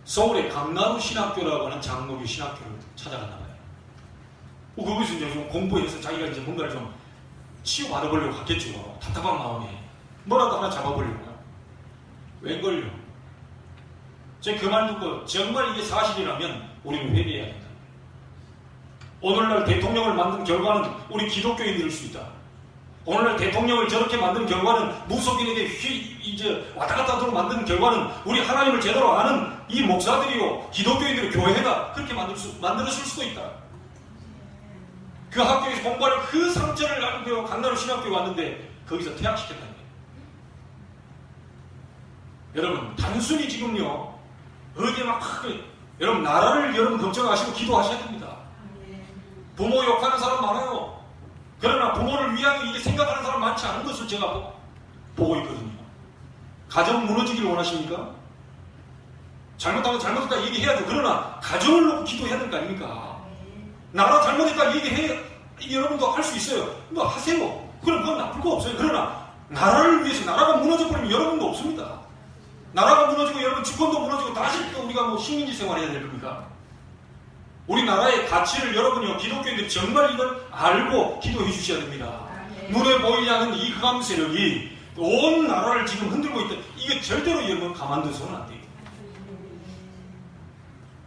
서울의 강나루 신학교라고 하는 장로교 신학교를 찾아갔나 봐요. 거기서 이제 좀 공부해서 자기가 이제 뭔가를 좀 치유받아보려고 갔겠죠. 답답한 마음에 뭐라도 하나 잡아보려고요. 웬걸요? 제가 그 말 듣고 정말 이게 사실이라면 우리는 회개해야 된다. 오늘날 대통령을 만든 결과는 우리 기독교인들일 수 있다. 오늘날 대통령을 저렇게 만든 결과는 무속인에게 이제 왔다 갔다 하도록 만든 결과는 우리 하나님을 제대로 아는 이 목사들이요 기독교인들의 교회가 그렇게 만들었을 수도 있다. 그 학교에서 공부하는 그 상처를 안고 강나루 신학교에 왔는데 거기서 퇴학시켰다는 거예요. 여러분 단순히 지금요 어디 막 여러분 나라를 여러분 걱정하시고 기도하셔야 됩니다. 부모 욕하는 사람 많아요. 그러나 부모를 위하여 이게 생각하는 사람 많지 않은 것을 제가 보고 있거든요. 가정 무너지기를 원하십니까? 잘못하면 잘못했다 얘기해야죠. 그러나 가정을 놓고 기도해야 될 거 아닙니까? 나라 잘못했다 얘기해 여러분도 할 수 있어요. 뭐 하세요. 그럼 그건 나쁠 거 없어요. 그러나 나라를 위해서 나라가 무너져버리면 여러분도 없습니다. 나라가 무너지고 여러분 주권도 무너지고 다시 또 우리가 뭐 식민지 생활해야 될 겁니까? 우리나라의 가치를 여러분이요 기독교인들이 정말 이걸 알고 기도해 주셔야 됩니다. 눈에 보이지 않는 이 흑암 세력이 온 나라를 지금 흔들고 있다. 이게 절대로 여러분 가만둬서는 안 돼요.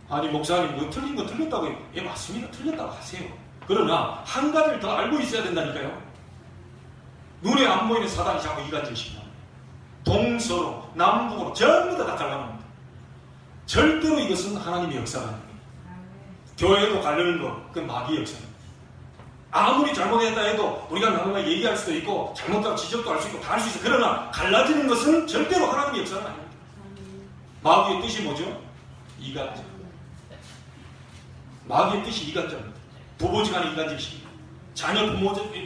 아니 목사님 뭐 틀린 거 틀렸다고 해요. 예 맞습니다. 틀렸다고 하세요. 그러나 한 가지를 더 알고 있어야 된다니까요. 눈에 안 보이는 사단이 자꾸 이간질시킵니다. 동서로 남북으로 전부 다 갈라놓습니다. 절대로 이것은 하나님의 역사가 아닙니다. 교회에도 갈르는 거 그건 마귀의 역사입니다. 아무리 잘못했다 해도 우리가 나누면 얘기할 수도 있고 잘못하고 지적도 할 수 있고 다 할 수 있어. 그러나 갈라지는 것은 절대로 하나님의 역사는 아닙니다. 마귀의 뜻이 뭐죠? 이간질. 마귀의 뜻이 이간질입니다. 부부지간에 이간질시킵니다. 자녀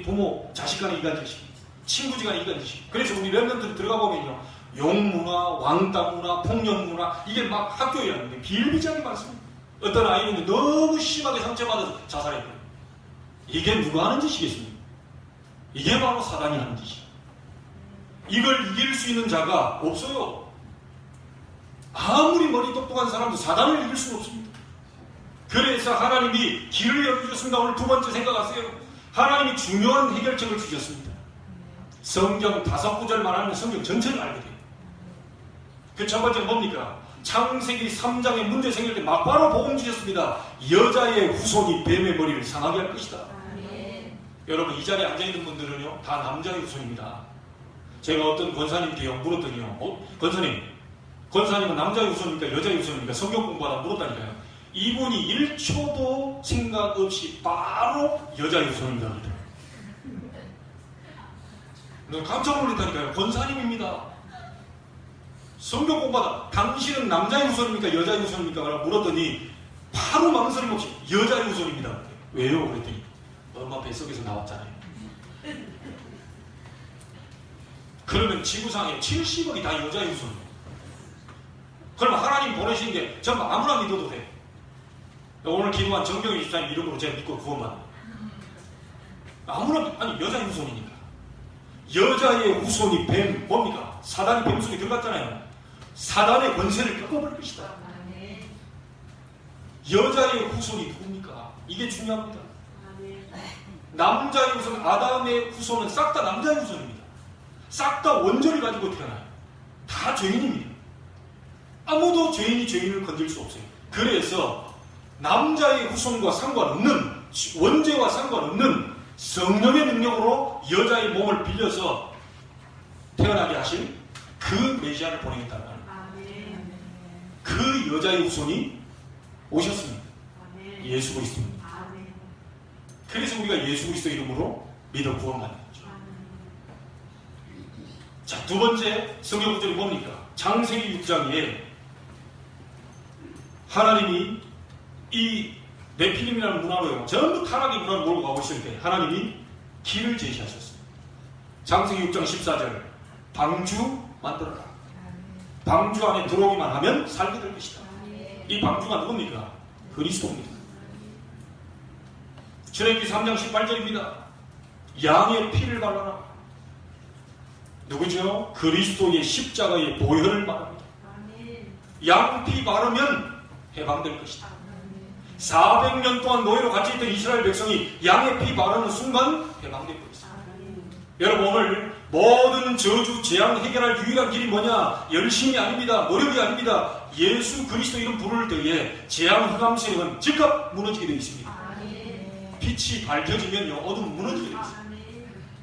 부모 자식간에 이간질시킵니다. 친구지간에 이간질시킵니다. 그래서 우리 렘넌트들 들어가 보면요 용문화, 왕따문화, 폭력문화 이게 막 학교에 있는데 비일비재하게 많습니다. 어떤 아이는 너무 심하게 상처받아서 자살했거든요. 이게 누가 하는 짓이겠습니까? 이게 바로 사단이 하는 짓이에요. 이걸 이길 수 있는 자가 없어요. 아무리 머리 똑똑한 사람도 사단을 이길 수는 없습니다. 그래서 하나님이 길을 열어주셨습니다. 오늘 두 번째 생각하세요. 하나님이 중요한 해결책을 주셨습니다. 성경 5구절만 하면 성경 전체를 알게 돼요. 그 첫 번째는 뭡니까? 창세기 3장에 문제 생길 때 막바로 복음 주셨습니다. 여자의 후손이 뱀의 머리를 상하게 할 것이다. 여러분 이 자리에 앉아있는 분들은요 다 남자의 후손입니다. 제가 어떤 권사님께 물었더니요, 권사님은 남자의 후손입니까 여자의 후손입니까? 성경 공부하다 물었다니까요. 이분이 1초도 생각 없이 바로 여자의 후손입니다. 깜짝 놀랐다니까요. 권사님입니다. 성경 공부하다 당신은 남자의 후손입니까 여자의 후손입니까? 라고 물었더니 바로 망설임 없이 여자의 후손입니다. 왜요? 그랬더니 엄마 뱃속에서 나왔잖아요. 그러면 지구상에 70억이 다 여자의 후손이에요. 그럼 하나님 보내신 게 전부 아무나 믿어도 돼. 오늘 기도한 정경희 집사님 이름으로 제가 믿고 구원받아요. 아무나, 아니 여자의 후손이니까. 여자의 후손이 뱀 뭡니까? 사단이 뱀 속에 들어갔잖아요. 사단의 권세를 꺾어버릴 것이다. 여자의 후손이 누굽니까? 이게 중요합니다. 남자의 후손, 아담의 후손은 싹 다 남자의 후손입니다. 싹 다 원죄를 가지고 태어나요. 다 죄인입니다. 아무도 죄인을 건질 수 없어요. 그래서 남자의 후손과 상관없는, 원죄와 상관없는 성령의 능력으로 여자의 몸을 빌려서 태어나게 하신 그 메시아를 보내겠다는 말입니다. 그 여자의 후손이 오셨습니다. 예수 그리스도입니다. 그래서 우리가 예수 그리스도 이름으로 믿어 구원받는 거죠. 자, 두 번째 성경 구절이 뭡니까? 창세기 6장에 하나님이 이 네피림이라는 문화로요, 전부 타락의 문화를 몰고 가고 있을 때 하나님이 길을 제시하셨습니다. 창세기 6장 14절 방주 만들어라. 방주 안에 들어오기만 하면 살게 될 것이다. 이 방주가 누굽니까? 그리스도입니다. 출애굽기 3장 18절입니다. 양의 피를 발라라. 누구죠? 그리스도의 십자가의 보혈을 말합니다. 양피 바르면 해방될 것이다. 400년 동안 노예로 갇혀있던 이스라엘 백성이 양의 피 바르는 순간 해방될 것이다. 여러분 오늘 모든 저주, 재앙 해결할 유일한 길이 뭐냐? 열심이 아닙니다. 노력이 아닙니다. 예수 그리스도 이름 부를 때에 재앙 흑암 세력은 즉각 무너지게 되어 있습니다. 빛이 밝혀지면요 어둠은 무너지게 되어 있습니다.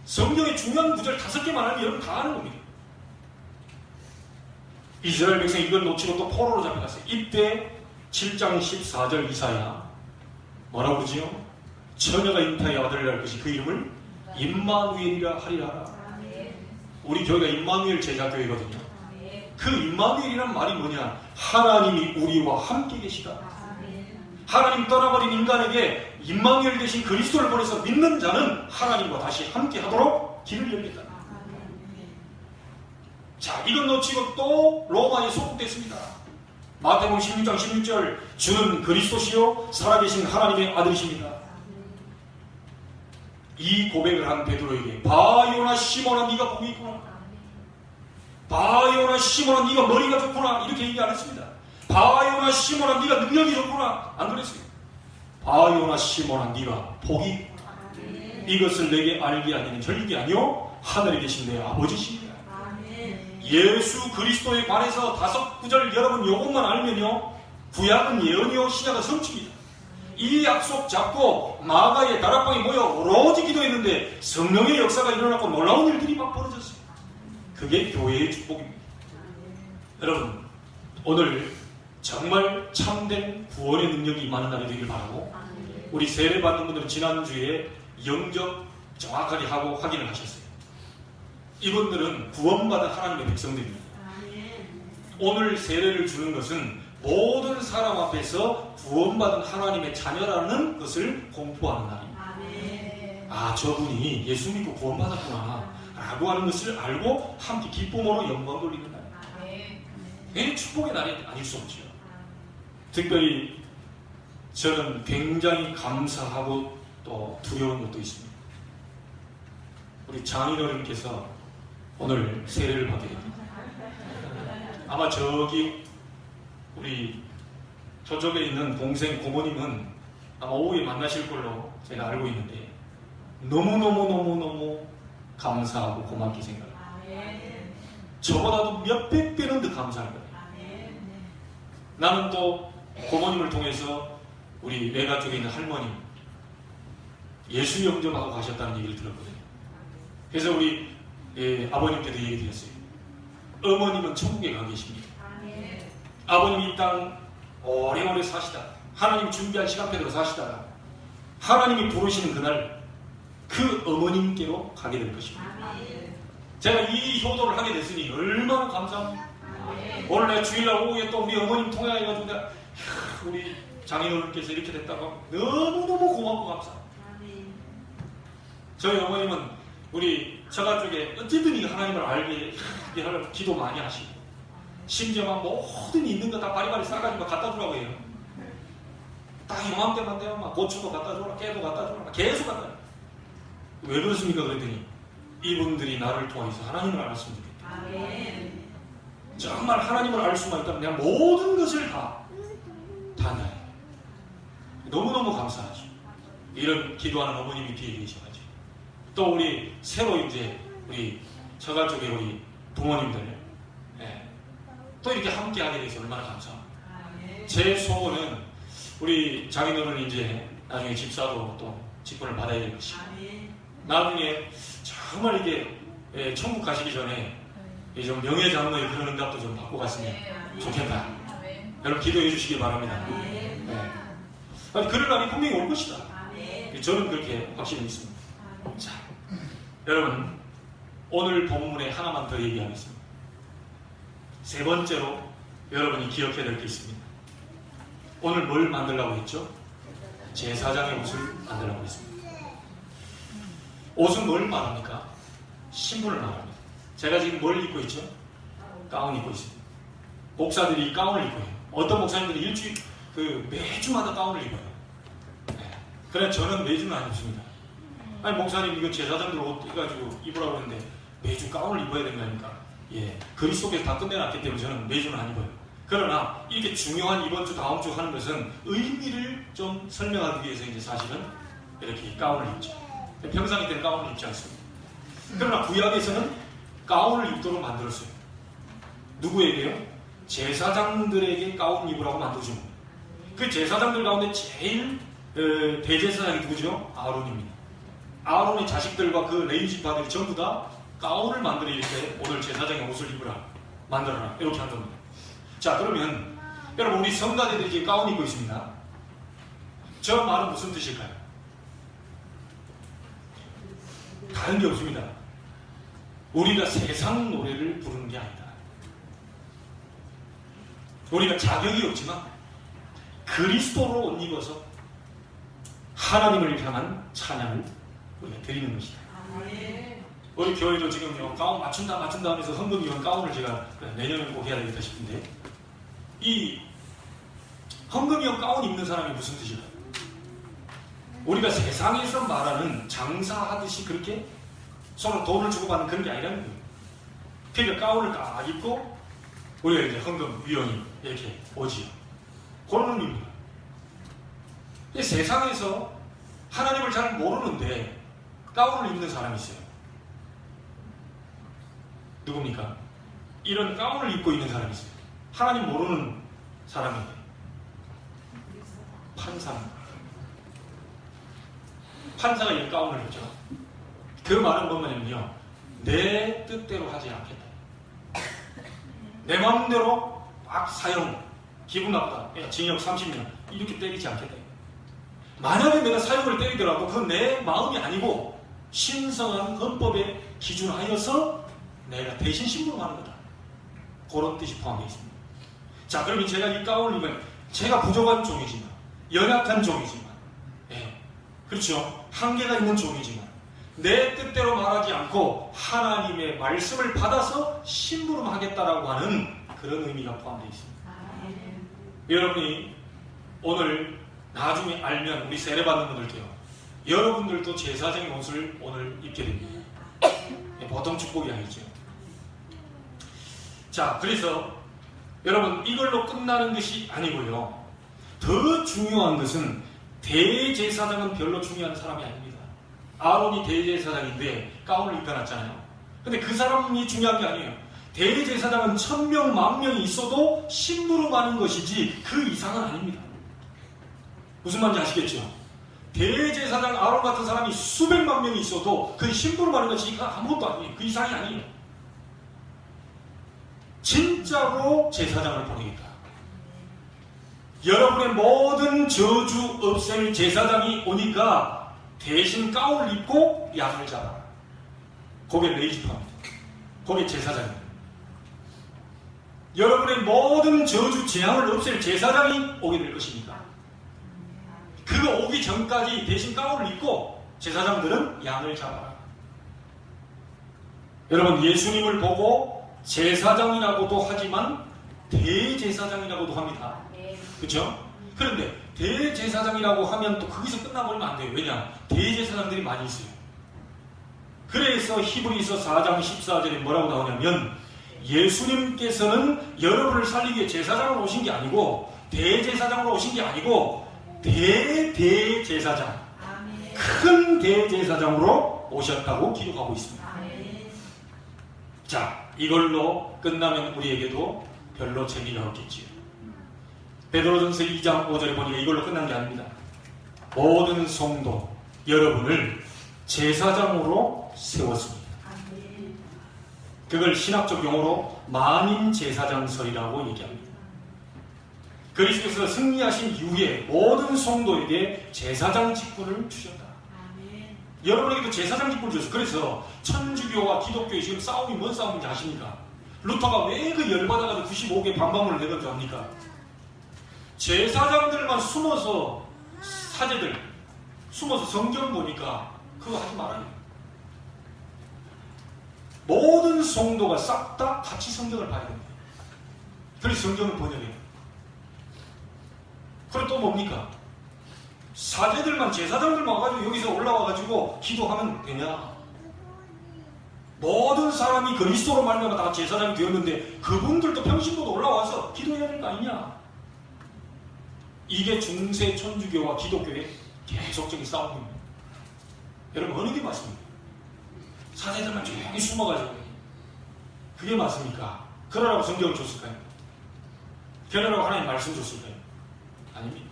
성경의 중요한 구절 5개만 알면 여러분 다 아는 겁니다. 이스라엘 백성이 이걸 놓치고 또 포로로 잡혀갔어요. 이때 7장 14절 이사야 뭐라고 그러지요? 처녀가 잉타의 아들을 낳을 것이 그 이름을 임마누엘이라 하리라. 우리 교회가 임마누엘 제자교회거든요. 그 임마누엘이란 말이 뭐냐? 하나님이 우리와 함께 계시다. 하나님 떠나버린 인간에게 임마누엘 대신 그리스도를 보내서 믿는 자는 하나님과 다시 함께 하도록 길을 열겠다. 자, 이건 놓치고 또 로마에 소속됐습니다. 마태복음 16장 16절 주는 그리스도시요 살아계신 하나님의 아들이십니다. 이 고백을 한 베드로에게 바요나 시몬아 네가 복이 있구나. 바요나 시몬아 네가 머리가 좋구나. 이렇게 얘기 안 했습니다. 바요나 시몬아 네가 능력이 좋구나. 안 그랬어요. 바요나 시몬아 네가 복이 있구나. 이것을 내게 알게 하기는 절기 아니요 하늘에 계신 내 아버지십니다. 예수 그리스도에 관해서 5구절 여러분 요것만 알면요 구약은 예언이요 신약은 성취입니다. 이 약속 잡고 마가의 다락방에 모여 오로지 기도했는데 성령의 역사가 일어났고 놀라운 일들이 막 벌어졌어요. 그게 교회의 축복입니다. 여러분 오늘 정말 참된 구원의 능력이 임하는 날이 되길 바라고 우리 세례 받는 분들은 지난주에 영접 정확하게 하고 확인을 하셨어요. 이분들은 구원받은 하나님의 백성들입니다. 오늘 세례를 주는 것은 모든 사람 앞에서 구원받은 하나님의 자녀라는 것을 공포하는 날입니다. 아, 저분이 예수 믿고 구원받았구나 라고 하는 것을 알고 함께 기쁨으로 영광 돌리는 날입니다. 이게 축복의 날이 아닐 수 없죠. 특별히 저는 굉장히 감사하고 또 두려운 것도 있습니다. 우리 장인어른께서 오늘 세례를 받게 됩니다. 아마 저기 우리 저쪽에 있는 동생 고모님은 아마 오후에 만나실 걸로 제가 알고 있는데 너무너무 감사하고 고맙게 생각합니다. 저보다도 몇백 배는 더 감사할 거예요. 나는 또 고모님을 통해서 우리 외가 쪽에 있는 할머님 예수 영접하고 가셨다는 얘기를 들었거든요. 그래서 우리 아버님께도 얘기 드렸어요. 어머님은 천국에 가 계십니다. 아버님이 이 땅 오래오래 사시다, 하나님이 준비한 시간표대로 사시다가 하나님이 부르시는 그날 그 어머님께로 가게 될 것입니다. 제가 이 효도를 하게 됐으니 얼마나 감사합니다. 오늘 내 주일날 오후에 또 우리 어머님 통화해가지고 내가 우리 장인어른께서 이렇게 됐다고 너무너무 고맙고 감사합니다. 저희 어머님은 우리 처가 쪽에 어쨌든 하나님을 알게 하려고 기도 많이 하시고, 심지어 막 모든 있는 거 다 바리바리 싸가지고 갖다 주라고 해요. 딱 이맘때만 되면 막 고추도 갖다 줘라, 깨도 갖다 줘라, 계속 갖다 줘라. 왜 그렇습니까? 그랬더니 이분들이 나를 통해서 하나님을 알았으면 좋겠다. 정말 하나님을 알 수만 있다면 내가 모든 것을 다 나요. 너무너무 감사하죠. 이런 기도하는 어머님이 뒤에 계셔가지고, 또 우리 새로 이제 우리 처가 쪽에 우리 부모님들 또 이렇게 함께 하게 돼서 얼마나 감사합니다. 제 소원은 우리 장인어른이 이제 나중에 집사도 또 직분을 받아야 될 것이고, 나중에 정말 이게 천국 가시기 전에 좀 명예장로의 그런 응답도 좀 받고 갔으면 좋겠다. 여러분 기도해 주시기 바랍니다. 아니, 그럴 날이 분명히 올 것이다. 저는 그렇게 확신이 있습니다. 자, 여러분 오늘 본문에 하나만 더 얘기하겠습니다. 세 번째로 여러분이 기억해야 될 게 있습니다. 오늘 뭘 만들라고 했죠? 제사장의 옷을 만들라고 했습니다. 옷은 뭘 말합니까? 신분을 말합니다. 제가 지금 뭘 입고 있죠? 가운 입고 있습니다. 목사들이 가운을 입고 해요. 어떤 목사님들이 일주일 매주마다 가운을 입어요. 그래 저는 매주는 안 입습니다. 아니 목사님 이거 제사장들 옷 해가지고 입으라고 했는데 매주 가운을 입어야 된다니까. 그리스도께서 다 끝내놨기 때문에 저는 매주는 안 입어요. 그러나 이렇게 중요한 이번 주 다음 주 하는 것은 의미를 좀 설명하기 위해서 이제 사실은 이렇게 가운을 입죠. 평상시 때는 가운을 입지 않습니다. 그러나 구약에서는 가운을 입도록 만들었어요. 누구에게요? 제사장들에게 가운 입으라고 만들어준 거예요. 그 제사장들 가운데 제일 대제사장이 누구죠? 아론입니다. 아론의 자식들과 그 레위 지파들이 전부 다 가운을 만들어 이렇게 오늘 제사장의 옷을 입으라, 만들어라 이렇게 한 겁니다. 자, 그러면 여러분 우리 성가대들이 이제 가운 입고 있습니다. 저 말은 무슨 뜻일까요? 다른 게 없습니다. 우리가 세상 노래를 부르는 게 아니다. 우리가 자격이 없지만 그리스도로 옷 입어서 하나님을 향한 찬양을 우리가 드리는 것이다. 우리 교회도 지금요 가운 맞춘다 하면서 헌금위원 가운을 제가 내년에 꼭 해야 되겠다 싶은데, 이 헌금위원 가운 입는 사람이 무슨 뜻일까요? 우리가 세상에서 말하는 장사하듯이 그렇게 서로 돈을 주고받는 그런 게 아니라는 거예요. 그러니까 가운을 딱 입고 우리가 이제 헌금위원이 이렇게 오지요. 그런 의미입니다. 세상에서 하나님을 잘 모르는데 가운을 입는 사람이 있어요. 누굽니까? 이런 가운을 입고 있는 사람이 있어요. 하나님 모르는 사람인데 판사가 이 가운을 입죠. 그 말은 뭐냐면요, 내 뜻대로 하지 않겠다. 내 마음대로 막 사형, 기분 나쁘다, 징역 30년 이렇게 때리지 않겠다. 만약에 내가 사형을 때리더라도 그건 내 마음이 아니고 신성한 헌법에 기준하여서 내가 대신 신고하는 거다. 그런 뜻이 포함되어 있습니다. 자, 그러면 제가 이 가운을 입으면 제가 부족한 종이지만, 연약한 종이지만, 그렇죠, 한계가 있는 종이지만 내 뜻대로 말하지 않고 하나님의 말씀을 받아서 심부름하겠다라고 하는 그런 의미가 포함되어 있습니다. 여러분이 오늘 나중에 알면 우리 세례받는 분들도요, 여러분들도 제사장의 옷을 오늘 입게 됩니다. 보통 축복이 아니죠. 자, 그래서 여러분 이걸로 끝나는 것이 아니고요, 더 중요한 것은 대제사장은 별로 중요한 사람이 아닙니다. 아론이 대제사장인데 가운을 입혀놨잖아요. 근데 그 사람이 중요한 게 아니에요. 대제사장은 1000명, 10,000명이 있어도 심부름하는 것이지 그 이상은 아닙니다. 무슨 말인지 아시겠죠? 대제사장 아론 같은 사람이 수백만 명이 있어도 그 심부름 하는 것이 아무것도 아니에요. 그 이상이 아니에요. 진짜로 제사장을 보내겠다. 여러분의 모든 저주 없앨 제사장이 오니까 대신 가운을 입고 양을 잡아라. 그게 레이지파입니다. 그게 제사장입니다. 여러분의 모든 저주 재앙을 없앨 제사장이 오게 될 것입니다. 그거 오기 전까지 대신 가운을 입고 제사장들은 양을 잡아라. 여러분, 예수님을 보고 제사장이라고도 하지만 대제사장이라고도 합니다. 그렇죠? 그런데 대제사장이라고 하면 또 거기서 끝나버리면 안 돼요. 왜냐? 대제사장들이 많이 있어요. 그래서 히브리서 4장 14절에 뭐라고 나오냐면 예수님께서는 여러분을 살리기 위해 제사장으로 오신 게 아니고 대제사장으로 오신 게 아니고 대제사장, 큰 대제사장으로 오셨다고 기록하고 있습니다. 자, 이걸로 끝나면 우리에게도 별로 재미가 없겠지요. 베드로전서 2장 5절에 보니까 이걸로 끝난 게 아닙니다. 모든 성도 여러분을 제사장으로 세웠습니다. 그걸 신학적 용어로 만인제사장설이라고 얘기합니다. 그리스도께서 승리하신 이후에 모든 성도에게 제사장 직분을 주셨다. 여러분에게도 제사장 직분을 주셨어요. 그래서 천주교와 기독교의 지금 싸움이 뭔 싸움인지 아십니까? 루터가 왜 그 열받아가지고 95개 반박문을 내던 줄 압니까? 제사장들만 숨어서 사제들 숨어서 성경 보니까 그거 하지 말아요. 모든 성도가 싹 다 같이 성경을 봐야 됩니다. 그래서 성경을 번역해요. 그럼 또 뭡니까? 사제들만, 제사장들만 와가지고 여기서 올라와가지고 기도하면 되냐? 모든 사람이 그리스도로 말미암아 다 제사장이 되었는데 그분들도 평신도도 올라와서 기도해야 될 거 아니냐? 이게 중세 천주교와 기독교의 계속적인 싸움입니다. 여러분, 어느 게 맞습니까? 사제들만 조용히 숨어가지고 그게 맞습니까? 그러라고 성경을 줬을까요? 그러라고 하나님 말씀 줬을까요? 아닙니다.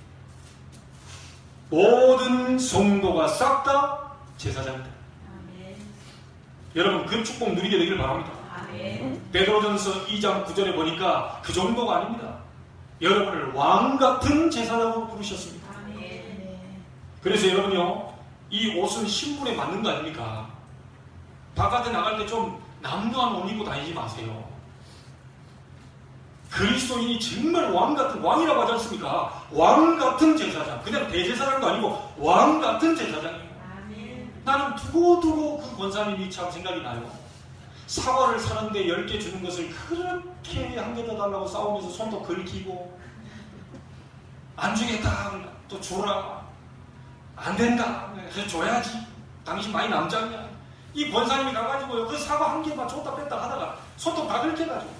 모든 성도가 싹 다 제사장이다. 여러분, 그 축복 누리게 되기를 바랍니다. 베드로전서 2장 9절에 보니까 그 정도가 아닙니다. 여러분을 왕같은 제사장으로 부르셨습니다. 그래서 여러분요, 이 옷은 신분에 맞는 거 아닙니까? 바깥에 나갈 때 좀 남루한 옷 입고 다니지 마세요. 그리스도인이 정말 왕같은, 왕이라고 하지 않습니까? 왕같은 제사장. 그냥 대제사장도 아니고 왕같은 제사장이에요. 나는 두고두고 그 권사님이 참 생각이 나요. 사과를 사는데 10개 주는 것을 그렇게 한 개 더 달라고 싸우면서 손도 긁히고, 안 주겠다, 또 주라, 안 된다, 그래서 줘야지, 당신 많이 남자냐. 이 권사님이 가가지고요, 그 사과 한 개만 줬다 뺐다 하다가 손도 다 긁혀가지고.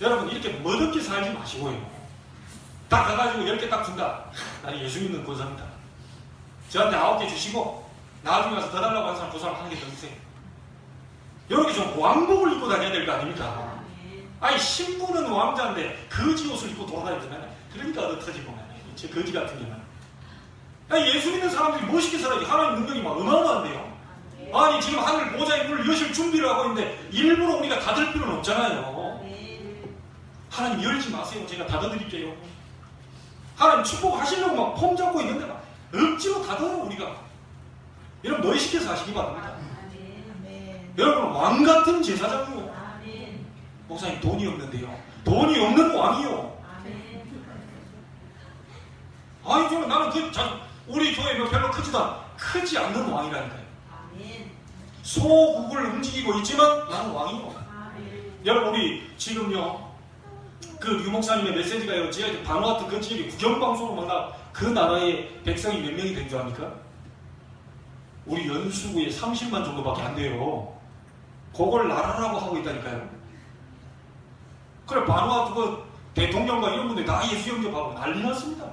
여러분, 이렇게 멋없게 살지 마시고요, 딱 가가지고 10개 딱 준다. 나는 예수 믿는 권사입니다. 저한테 9개 주시고 나중에 가서 더 달라고 하는 사람 그 사람 한 개 더 주세요. 이렇게 좀 왕복을 입고 다녀야 될 거 아닙니까? 아니, 신부는 왕자인데 거지 옷을 입고 돌아다니잖아요. 그러니까 얻어터지고 제 거지 같은 경우는. 아니, 예수 믿는 사람들이 멋있게 살아야지. 하나님 능력이 막 어마어마한데요. 아니, 지금 하늘 보좌의 문을 여실 준비를 하고 있는데 일부러 우리가 닫을 필요는 없잖아요. 하나님 열지 마세요. 제가 닫아드릴게요. 하나님 축복하시려고 막 폼 잡고 있는데 막 억지로 닫아요, 우리가. 여러분, 너희시켜서 하시기 바랍니다. 여러분, 왕같은 제사장이요. 목사님, 돈이 없는데요. 돈이 없는 왕이요. 아니, 저는 나는 우리 교회 별로 크지 않는 왕이라니까요. 소국을 움직이고 있지만 나는 왕이요. 여러분, 우리 지금요, 그 유목사님의 메시지가요, 제가 바누아투 그 지역에 국영방송으로 막 그 나라의 백성이 몇 명이 된 줄 압니까? 우리 연수구에 30만 정도밖에 안 돼요. 그걸 나라라고 하고 있다니까요. 그래, 바누아투 그 대통령과 이런 분들이 다 예수 영접하고 난리 났습니다.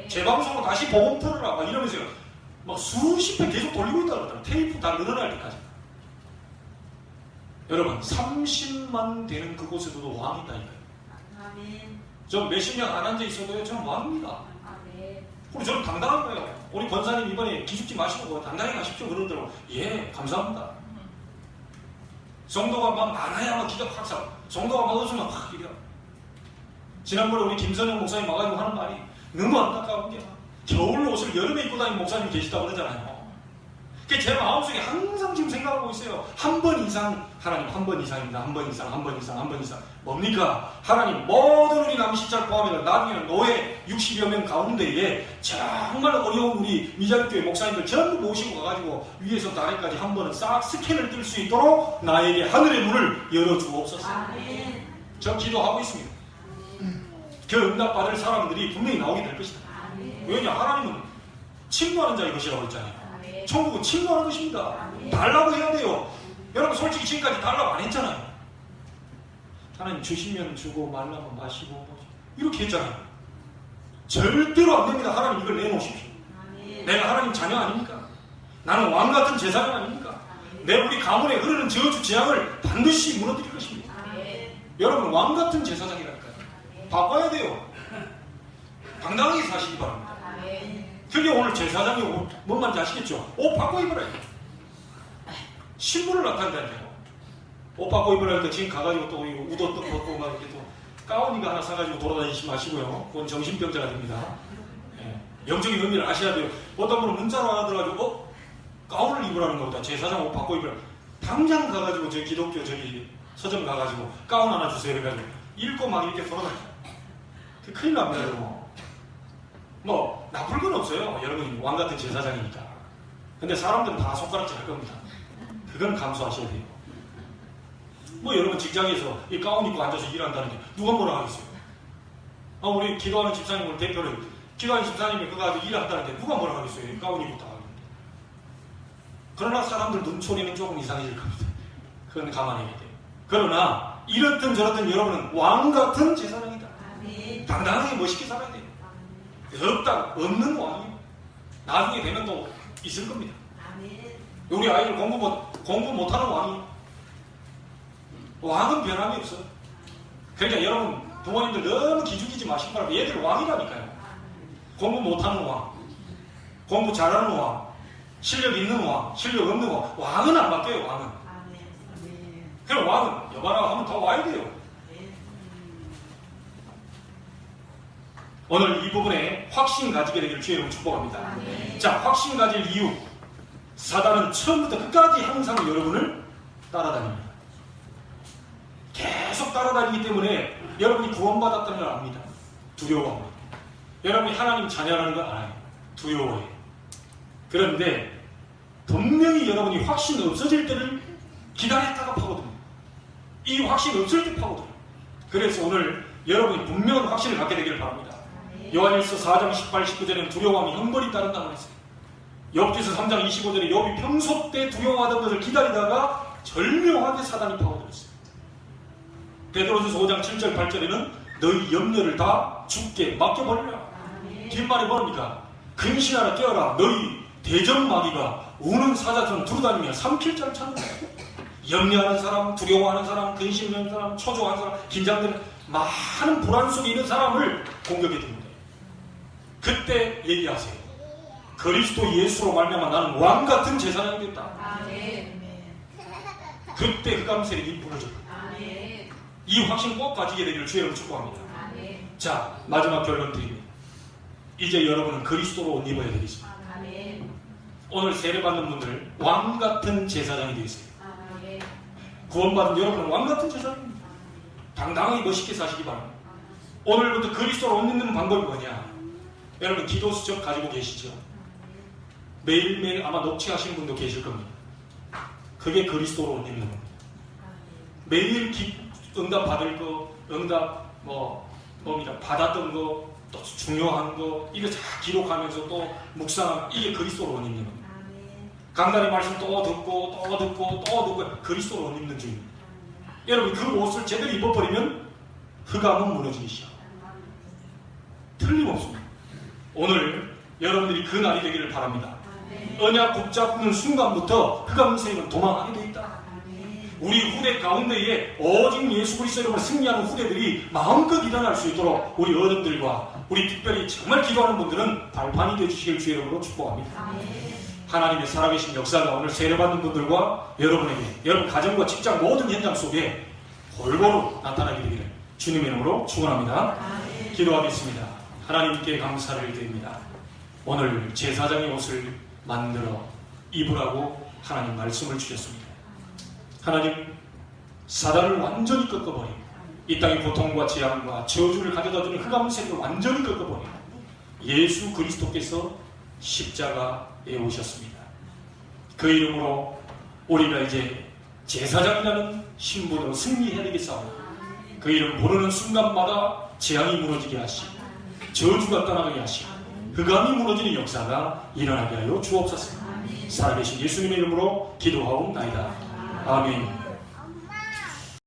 재방송으로 다시 복음 풀어라 막 이러면서 막 수십 회 계속 돌리고 있다 그러더라고요. 테이프 다 늘어날 때까지. 여러분, 30만 되는 그곳에도 왕이 있다니까요. 저 몇십 년 안 앉아 있어도요, 저는 왕입니다. 그리고 저는 당당한 거예요. 우리 권사님 이번에 기죽지 마시고 당당히 가십시오 그러더라고요. 예, 감사합니다. 성도가 막 많아야 막 기가 팍 차. 성도가 막 없으면 확 기가. 지난번에 우리 김선영 목사님 와가지고 하는 말이 너무 안타까운 게 겨울 옷을 여름에 입고 다니는 목사님 계시다고 그러잖아요. 그게 제 마음속에 항상 지금 생각하고 있어요. 한 번 이상, 하나님 한 번 이상입니다. 한 번 이상, 한 번 이상, 한 번 이상. 뭡니까? 하나님 모든 우리 남시찰 포함해서 나중에는 노예 60여 명 가운데에 정말 어려운 우리 미자립교회 목사님들 전부 모시고 가가지고 위에서부터 아래까지 한 번은 싹 스캔을 뜰 수 있도록 나에게 하늘의 문을 열어주옵소서. 저 기도하고 있습니다. 그 응답받을 사람들이 분명히 나오게 될 것이다. 왜냐? 하나님은 침노하는 자의 것이라고 했잖아요. 천국은 침노하는 것입니다. 달라고 해야 돼요. 여러분 솔직히 지금까지 달라고 안 했잖아요. 하나님 주시면 주고 말라면 마시고 이렇게 했잖아요. 절대로 안 됩니다. 하나님 이걸 내놓으십시오. 내가 하나님 자녀 아닙니까? 나는 왕같은 제사장 아닙니까? 내 우리 가문에 흐르는 저주 재앙을 반드시 무너뜨릴 것입니다. 여러분 왕같은 제사장이라니까요. 바꿔야 돼요. 당당하게 사시기 바랍니다. 그게 오늘 제사장이 뭔 말인지 아시겠죠? 옷 바꿔 입으라. 신분을 나타낸다니까요. 옷 바꿔 입으라 할 때 지금 가가지고 또 우도 벗고 막 이렇게 또 가운이가 하나 사가지고 돌아다니지 마시고요. 그건 정신병자가 됩니다. 예. 영적인 의미를 아셔야 돼요. 어떤 분은 문자로 하나 들어가지고 가운을 입으라는 것보다 제사장 옷 바꿔 입으라. 당장 가가지고 저기 기독교 저기 서점 가가지고 가운 하나 주세요 해가지고 읽고 막 이렇게 돌아다니죠. 큰일 납니다. 여러분. 뭐 나쁠 건 없어요. 여러분이 왕같은 제사장이니까. 근데 사람들은 다 손가락질 할 겁니다. 그건 감수하셔야 돼요. 뭐 여러분 직장에서 이 가운 입고 앉아서 일한다는 게 누가 뭐라 하겠어요? 우리 기도하는 집사님을 대표로 기도하는 집사님이 그거 가지고 일한다는데 누가 뭐라 하겠어요? 가운 입고 다 하는데. 그러나 사람들 눈초리는 조금 이상해질 겁니다. 그건 감안해야 돼요. 그러나 이렇든 저렇든 여러분은 왕같은 제사장이다. 당당하게 멋있게 살아야 돼요. 없는 왕이에요. 나중에 되면 또 있을 겁니다. 우리 아이들 공부 못하는 왕이에요. 왕은 변함이 없어요. 그러니까 여러분 부모님들 너무 기죽이지 마시기 바랍니다. 얘들 왕이라니까요. 공부 못하는 왕, 공부 잘하는 왕, 실력 있는 왕, 실력 없는 왕. 왕은 안 바뀌어요. 왕은. 그럼 왕은 여봐라 하면 더 와야 돼요. 오늘 이 부분에 확신 가지게 되기를 주의 이름으로 축복합니다. 자, 확신 가질 이유. 사단은 처음부터 끝까지 항상 여러분을 따라다닙니다. 계속 따라다니기 때문에 여러분이 구원받았다는 걸 압니다. 두려워합니다. 여러분이 하나님 자녀라는 걸 알아요. 두려워해요. 그런데 분명히 여러분이 확신 없어질 때를 기다렸다가 파고듭니다. 이 확신 없을 때 파고들어요. 그래서 오늘 여러분이 분명한 확신을 갖게 되기를 바랍니다. 요한일서 4장 18, 19절에는 두려워함이 형벌이 따른다고 했어요. 욥기서 3장 25절에 욥이 평소 때 두려워하던 것을 기다리다가 절묘하게 사단이 파고들었어요. 베드로전서 5장 7절 8절에는 너희 염려를 다 주께 맡겨버리라. 뒷말이 뭡니까? 근신하라 깨어라. 너희 대적마귀가 우는 사자처럼 두루다니며 삼킬 줄 찾는 거예요. 염려하는 사람, 두려워하는 사람, 근심하는 사람, 초조한 사람, 긴장되는 많은 불안 속에 있는 사람을 공격해 줍니다. 그때 얘기하세요. 그리스도 예수로 말미암아 나는 왕같은 제사장이 됐다. 그때 흑암세력이 무너졌다. 이 확신 꼭 가지게 되기를 주의로 축복합니다. 자, 마지막 결론 드립니다. 이제 여러분은 그리스도로 옷 입어야 되겠습니다. 오늘 세례받는 분들 왕같은 제사장이 되겠어요. 구원받은 여러분은 왕같은 제사장입니다. 당당하게 멋있게 사시기 바랍니다. 오늘부터 그리스도로 옷 입는 방법이 뭐냐? 여러분 기도 수첩 가지고 계시죠? 매일매일 아마 녹취하시는 분도 계실 겁니다. 그게 그리스도로 옷 입는 겁니다. 매일 응답 받을 거, 응답 뭡니다. 받았던 거, 또 중요한 거 이거 다 기록하면서 또 묵상하면 이게 그리스도로 옷 입는 겁니다. 강단의 말씀 또 듣고 그리스도로 옷 입는 중입니다. 여러분 그 옷을 제대로 입어버리면 흑암은 무너지기 시작합니다. 틀림없습니다. 오늘 여러분들이 그 날이 되기를 바랍니다. 언약 붙잡는 순간부터 흑암 세력은 도망하게 되어 있다. 우리 후대 가운데에 오직 예수 그리스도 이름으로 승리하는 후대들이 마음껏 일어날 수 있도록 우리 어른들과 우리 특별히 정말 기도하는 분들은 발판이 되어주시길 주의 이름으로 축복합니다. 하나님의 살아계신 역사가 오늘 세례받는 분들과 여러분에게, 여러분 가정과 직장 모든 현장 속에 골고루 나타나게 되기를 주님의 이름으로 축원합니다. 기도하겠습니다. 하나님께 감사를 드립니다. 오늘 제사장의 옷을 만들어 입으라고 하나님 말씀을 주셨습니다. 하나님, 사단을 완전히 꺾어버리고 이 땅의 고통과 재앙과 저주를 가져다주는 흑암세력을 완전히 꺾어버리고 예수 그리스도께서 십자가에 오셨습니다. 그 이름으로 우리가 이제 제사장이라는 신분으로 승리해야 되겠사오니 그 이름 부르는 순간마다 재앙이 무너지게 하시고 저주가 떠나게 하시고 흑암이 무너지는 역사가 일어나게 하여 주옵소서. 살아계신 예수님의 이름으로 기도하옵나이다. 아멘.